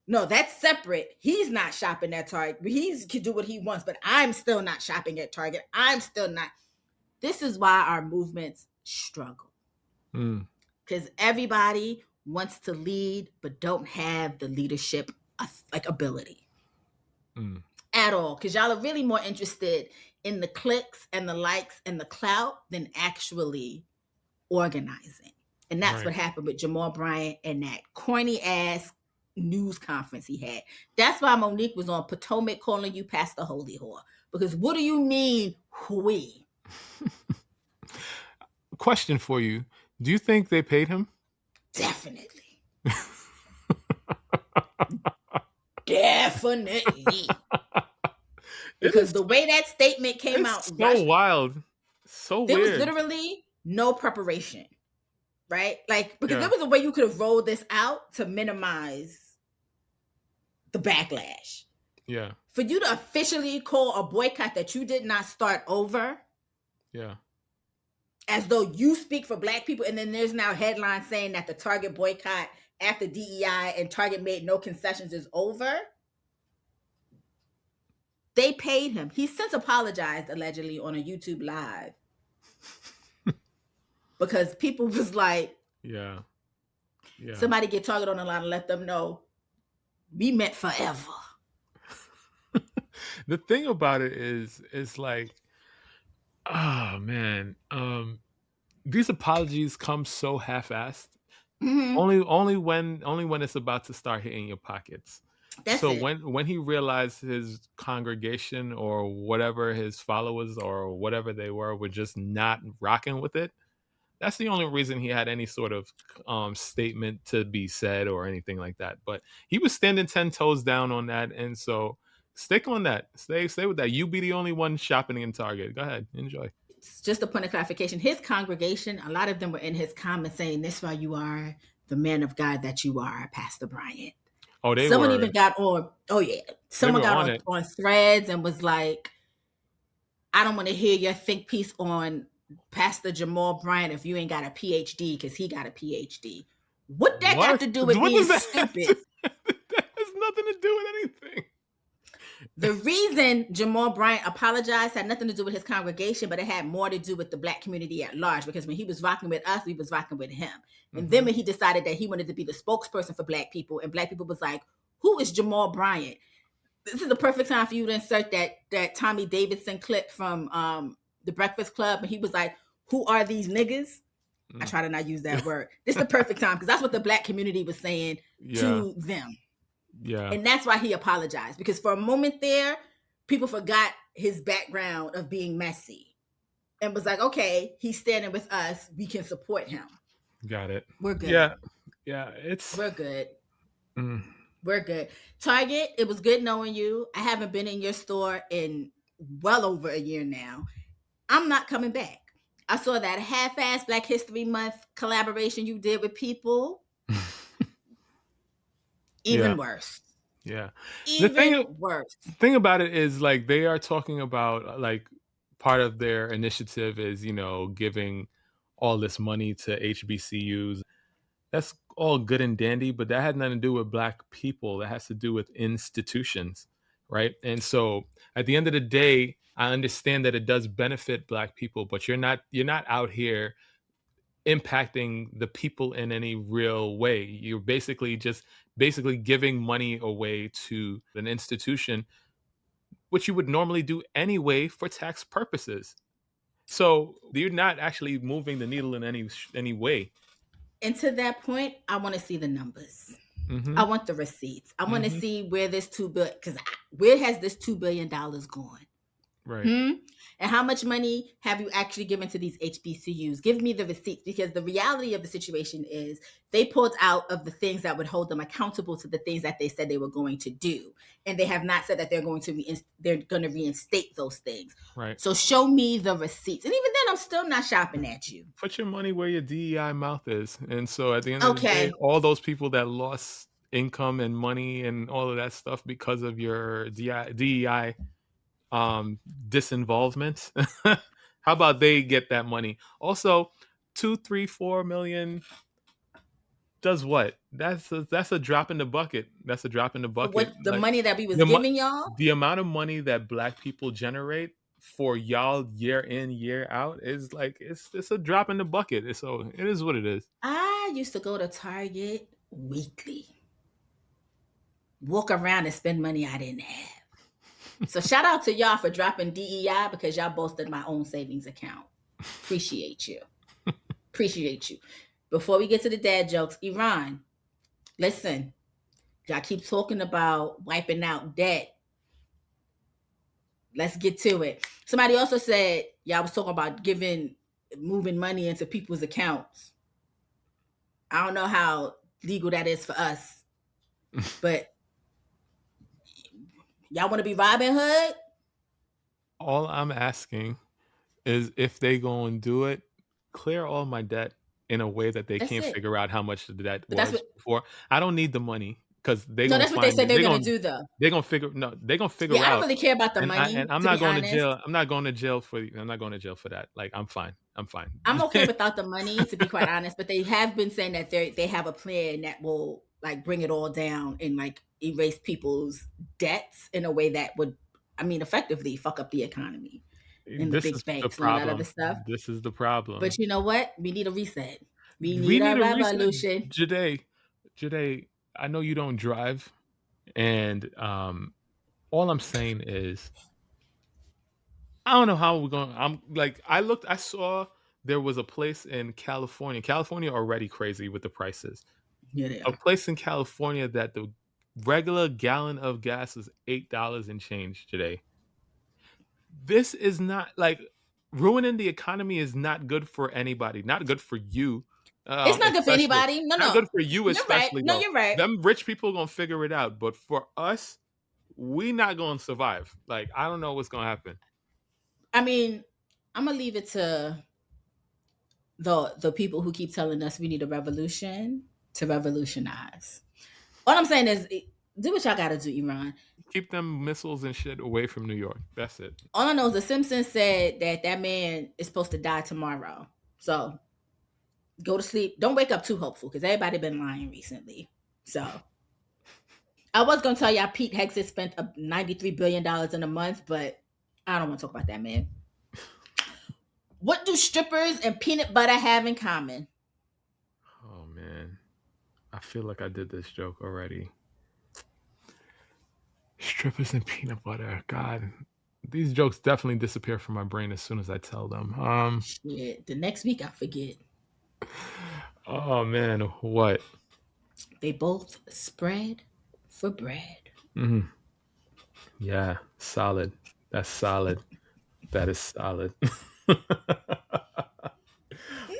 Speaker 1: no, that's separate. He's not shopping at Target. He can do what he wants, but I'm still not shopping at Target. I'm still not. This is why our movements struggle. Because everybody wants to lead but don't have the leadership like ability at all, because y'all are really more interested in the clicks and the likes and the clout than actually organizing. And that's what happened with Jamal Bryant and that corny ass news conference he had. That's why Monique was on Potomac calling you Pastor Holy Whore. Because what do you mean, we?
Speaker 2: Question for you. Do you think they paid him?
Speaker 1: Definitely. Definitely. Because the way that statement came out,
Speaker 2: so wild. So
Speaker 1: there
Speaker 2: weird.
Speaker 1: was literally no preparation. Right? Like, because there was a way you could have rolled this out to minimize the backlash.
Speaker 2: Yeah.
Speaker 1: For you to officially call a boycott that you did not start over.
Speaker 2: Yeah.
Speaker 1: As though you speak for Black people, and then there's now headlines saying that the Target boycott after DEI and Target made no concessions is over. They paid him. He's since apologized, allegedly, on a YouTube live. Because people was like,
Speaker 2: yeah.
Speaker 1: Somebody get Target on the line and let them know we meant forever.
Speaker 2: The thing about it is like, oh man, these apologies come so half-assed. Only when it's about to start hitting your pockets. So when he realized his congregation or whatever his followers or whatever they were just not rocking with it, that's the only reason he had any sort of statement to be said or anything like that. But he was standing 10 toes down on that, and so stick on that. Stay with that. You be the only one shopping in Target. Go ahead, enjoy.
Speaker 1: Just a point of clarification, his congregation, a lot of them were in his comments saying, "This why you are the man of God that you are, Pastor Bryant."
Speaker 2: Oh,
Speaker 1: someone even got on. Oh yeah, someone got on threads and was like, "I don't want to hear your think piece on Pastor Jamal Bryant if you ain't got a PhD, because he got a PhD." What that got to do with being stupid?
Speaker 2: That has nothing to do with anything.
Speaker 1: The reason Jamal Bryant apologized had nothing to do with his congregation, but it had more to do with the Black community at large, because when he was rocking with us, we was rocking with him. And then when he decided that he wanted to be the spokesperson for Black people, and Black people was like, who is Jamal Bryant? This is the perfect time for you to insert that Tommy Davidson clip from The Breakfast Club. And he was like, who are these niggas? I try to not use that word. This is the perfect time, because that's what the Black community was saying to them.
Speaker 2: Yeah.
Speaker 1: And that's why he apologized, because for a moment there, people forgot his background of being messy and was like, okay, he's standing with us. We can support him.
Speaker 2: Got it.
Speaker 1: We're good.
Speaker 2: Yeah.
Speaker 1: We're good. We're good. Target, it was good knowing you. I haven't been in your store in well over a year now. I'm not coming back. I saw that half-ass Black History Month collaboration you did with people. Even worse.
Speaker 2: Yeah.
Speaker 1: Worse.
Speaker 2: The thing about it is, like, they are talking about, like, part of their initiative is, giving all this money to HBCUs. That's all good and dandy, but that had nothing to do with Black people. That has to do with institutions, right? And so at the end of the day, I understand that it does benefit Black people, but you're not out here impacting the people in any real way. You're basically giving money away to an institution, which you would normally do anyway for tax purposes. So you're not actually moving the needle in any way.
Speaker 1: And to that point, I want to see the numbers. I want the receipts. I want to see where this $2 billion, because where has this $2 billion gone?
Speaker 2: Right.
Speaker 1: And how much money have you actually given to these HBCUs? Give me the receipts, because the reality of the situation is they pulled out of the things that would hold them accountable to the things that they said they were going to do. And they have not said that they're going to reinstate those things.
Speaker 2: Right.
Speaker 1: So show me the receipts. And even then, I'm still not shopping at you.
Speaker 2: Put your money where your DEI mouth is. And so at the end of the day, all those people that lost income and money and all of that stuff because of your DEI disinvolvement, how about they get that money? Also, 2, 3, 4 million does what? That's a drop in the bucket. That's a drop in the bucket.
Speaker 1: What the money that we was giving y'all?
Speaker 2: The amount of money that Black people generate for y'all year in, year out is like, it's a drop in the bucket. So it is what it is.
Speaker 1: I I used to go to Target weekly, walk around and spend money I didn't have. So shout out to y'all for dropping DEI because y'all boasted my own savings account. Appreciate you. Appreciate you. Before we get to the dad jokes, Iran, listen, y'all keep talking about wiping out debt. Let's get to it. Somebody also said y'all was talking about moving money into people's accounts. I don't know how legal that is for us, but y'all want to be Robin Hood?
Speaker 2: All I'm asking is if they go and do it, clear all my debt in a way that they can't figure out how much the debt was before. I don't need the money because they're gonna
Speaker 1: that's what they said they're gonna do though.
Speaker 2: They're gonna figure out.
Speaker 1: I don't really care about the money.
Speaker 2: And I'm not going to jail. I'm not going to jail for that. Like I'm fine.
Speaker 1: I'm okay without the money, to be quite honest. But they have been saying that they have a plan that will like bring it all down and like erase people's debts in a way that would, effectively fuck up the economy. In the big banks and all that other stuff.
Speaker 2: This is the problem.
Speaker 1: But you know what? We need a reset. We need a revolution.
Speaker 2: Joyhdae, I know you don't drive, and all I'm saying is, I don't know how we're going. I saw there was a place in California. California already crazy with the prices.
Speaker 1: Yeah, they are.
Speaker 2: A place in California that the regular gallon of gas is $8 and change today. This is not like ruining the economy is not good for anybody. Not good for you.
Speaker 1: It's not good for anybody. No,
Speaker 2: not good for you, especially.
Speaker 1: Right. No, you're right.
Speaker 2: Them rich people are gonna figure it out, but for us, we not gonna survive. Like I don't know what's gonna happen.
Speaker 1: I'm gonna leave it to the people who keep telling us we need a revolution to revolutionize. All I'm saying is, do what y'all gotta do, Iran.
Speaker 2: Keep them missiles and shit away from New York. That's it.
Speaker 1: All I know is the Simpsons said that man is supposed to die tomorrow. So go to sleep. Don't wake up too hopeful because everybody been lying recently. So I was gonna tell y'all Pete Hegseth spent $93 billion in a month, but I don't want to talk about that, man. What do strippers and peanut butter have in common?
Speaker 2: Oh man, I feel like I did this joke already. Strippers and peanut butter. God, these jokes definitely disappear from my brain as soon as I tell them.
Speaker 1: Shit, the next week I'll forget.
Speaker 2: Oh man, what?
Speaker 1: They both spread for bread.
Speaker 2: Mm-hmm. Yeah, solid. That's solid. That is solid.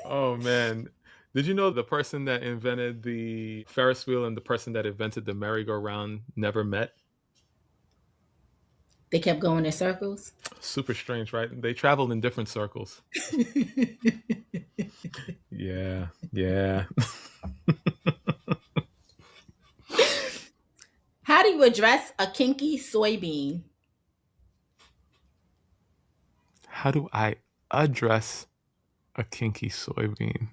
Speaker 2: Oh man. Did you know the person that invented the Ferris wheel and the person that invented the merry-go-round never met?
Speaker 1: They kept going in circles?
Speaker 2: Super strange, right? They traveled in different circles. Yeah.
Speaker 1: How do you address a kinky soybean?
Speaker 2: How do I address a kinky soybean?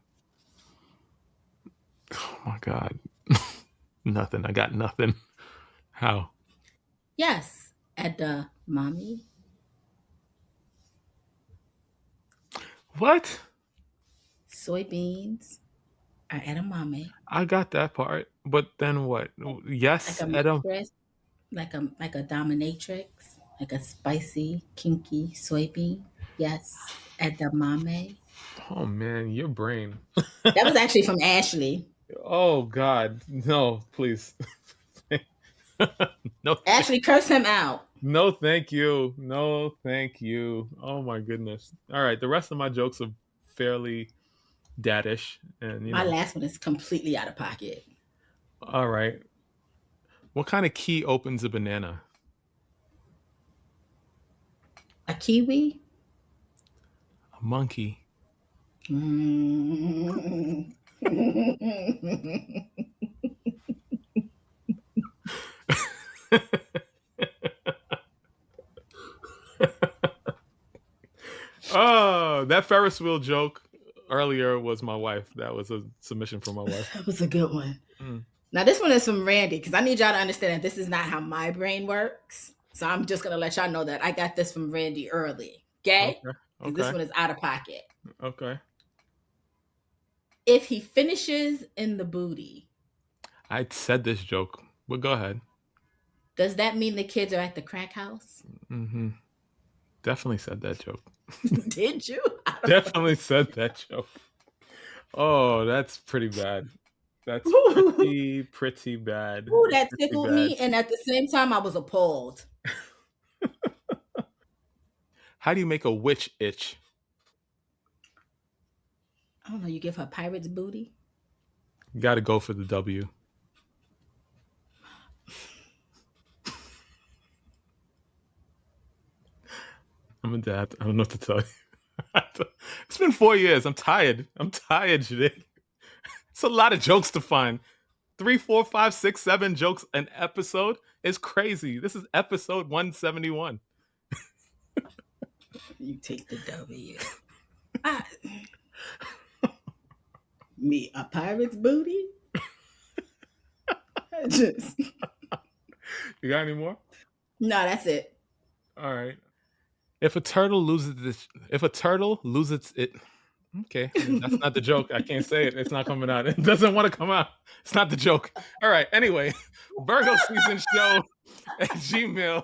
Speaker 2: Oh my God. Nothing. I got nothing. How?
Speaker 1: Yes, at the mommy.
Speaker 2: What?
Speaker 1: Soybeans are edamame.
Speaker 2: I got that part, but then what? Yes,
Speaker 1: like a dominatrix, like a spicy, kinky soybean. Yes, edamame.
Speaker 2: Oh man, your brain.
Speaker 1: That was actually from Ashley.
Speaker 2: Oh God, no, please. No.
Speaker 1: Ashley, curse him out.
Speaker 2: No, thank you. No, thank you. Oh my goodness. All right, the rest of my jokes are fairly daddish, and
Speaker 1: my last one is completely out of pocket.
Speaker 2: All right. What kind of key opens a banana?
Speaker 1: A kiwi?
Speaker 2: A monkey. Oh, that Ferris wheel joke earlier was my wife. That was a submission from my wife.
Speaker 1: That was a good one. Now this one is from Randy because I need y'all to understand that this is not how my brain works. So I'm just gonna let y'all know that I got this from Randy early. Okay? This one is out of pocket.
Speaker 2: Okay.
Speaker 1: If he finishes in the booty.
Speaker 2: I said this joke, but go ahead.
Speaker 1: Does that mean the kids are at the crack house?
Speaker 2: Mm-hmm. Definitely said that joke.
Speaker 1: Did you?
Speaker 2: Definitely said that joke. Oh, that's pretty bad. That's pretty bad.
Speaker 1: Ooh, that tickled me, and at the same time, I was appalled.
Speaker 2: How do you make a witch itch?
Speaker 1: I don't know. You give her pirate's booty?
Speaker 2: You got to go for the W. I'm a dad. I don't know what to tell you. It's been 4 years. I'm tired. Today. It's a lot of jokes to find. 3, 4, 5, 6, 7 jokes an episode is crazy. This is episode 171.
Speaker 1: You take the W. Me, a pirate's booty?
Speaker 2: You got any more?
Speaker 1: No, that's it.
Speaker 2: All right. If a turtle loses it. Okay, that's not the joke. I can't say it. It's not coming out. It doesn't want to come out. It's not the joke. All right. Anyway, Virgo season show at Gmail.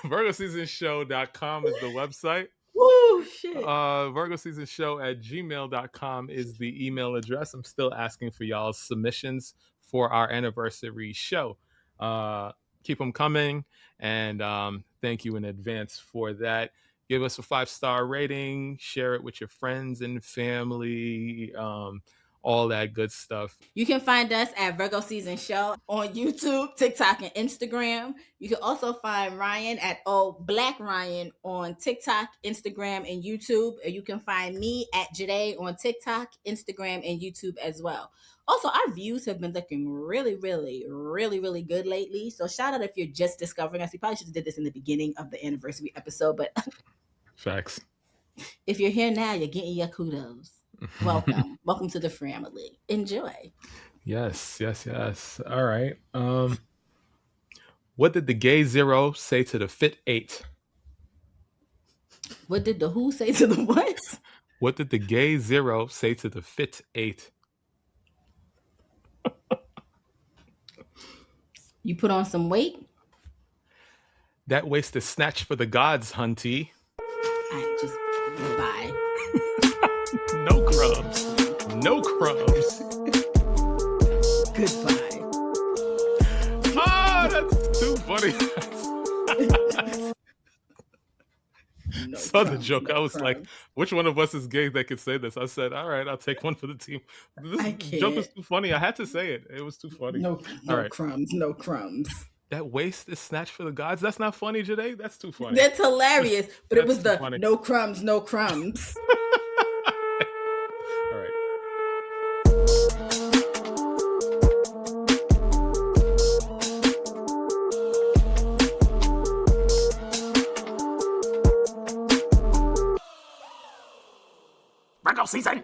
Speaker 2: VirgoSeasonShow.com is the website.
Speaker 1: Woo, shit.
Speaker 2: VirgoSeasonShow@gmail.com is the email address. I'm still asking for y'all's submissions for our anniversary show. Keep them coming, and thank you in advance for that. Give us a 5-star rating, share it with your friends and family, all that good stuff.
Speaker 1: You can find us at Virgo Season Show on YouTube, TikTok, and Instagram. You can also find Ryan at Black Ryan on TikTok, Instagram, and YouTube. And you can find me at Joyhdae on TikTok, Instagram, and YouTube as well. Also, our views have been looking really, really, really, really good lately. So shout out if you're just discovering us. We probably should have did this in the beginning of the anniversary episode, but
Speaker 2: facts.
Speaker 1: If you're here now, you're getting your kudos. Welcome. Welcome to the family. Enjoy.
Speaker 2: Yes. All right. What did the gay 0 say to the fit 8?
Speaker 1: What did the who say to the what?
Speaker 2: What did the gay 0 say to the fit 8?
Speaker 1: You put on some weight?
Speaker 2: That waist is snatched for the gods, hunty.
Speaker 1: I just bye.
Speaker 2: No crumbs. No crumbs.
Speaker 1: Goodbye.
Speaker 2: Oh, that's too funny. Saw the joke. I was like, which one of us is gay that could say this? I said, all right, I'll take one for the team. This joke is too funny. I had to say it. It was too funny.
Speaker 1: No right. Crumbs. No crumbs.
Speaker 2: That waist is snatched for the gods. That's not funny, Joyhdae. That's too funny.
Speaker 1: That's hilarious. But it was the funny. No crumbs, no crumbs.
Speaker 2: All right. Virgo season.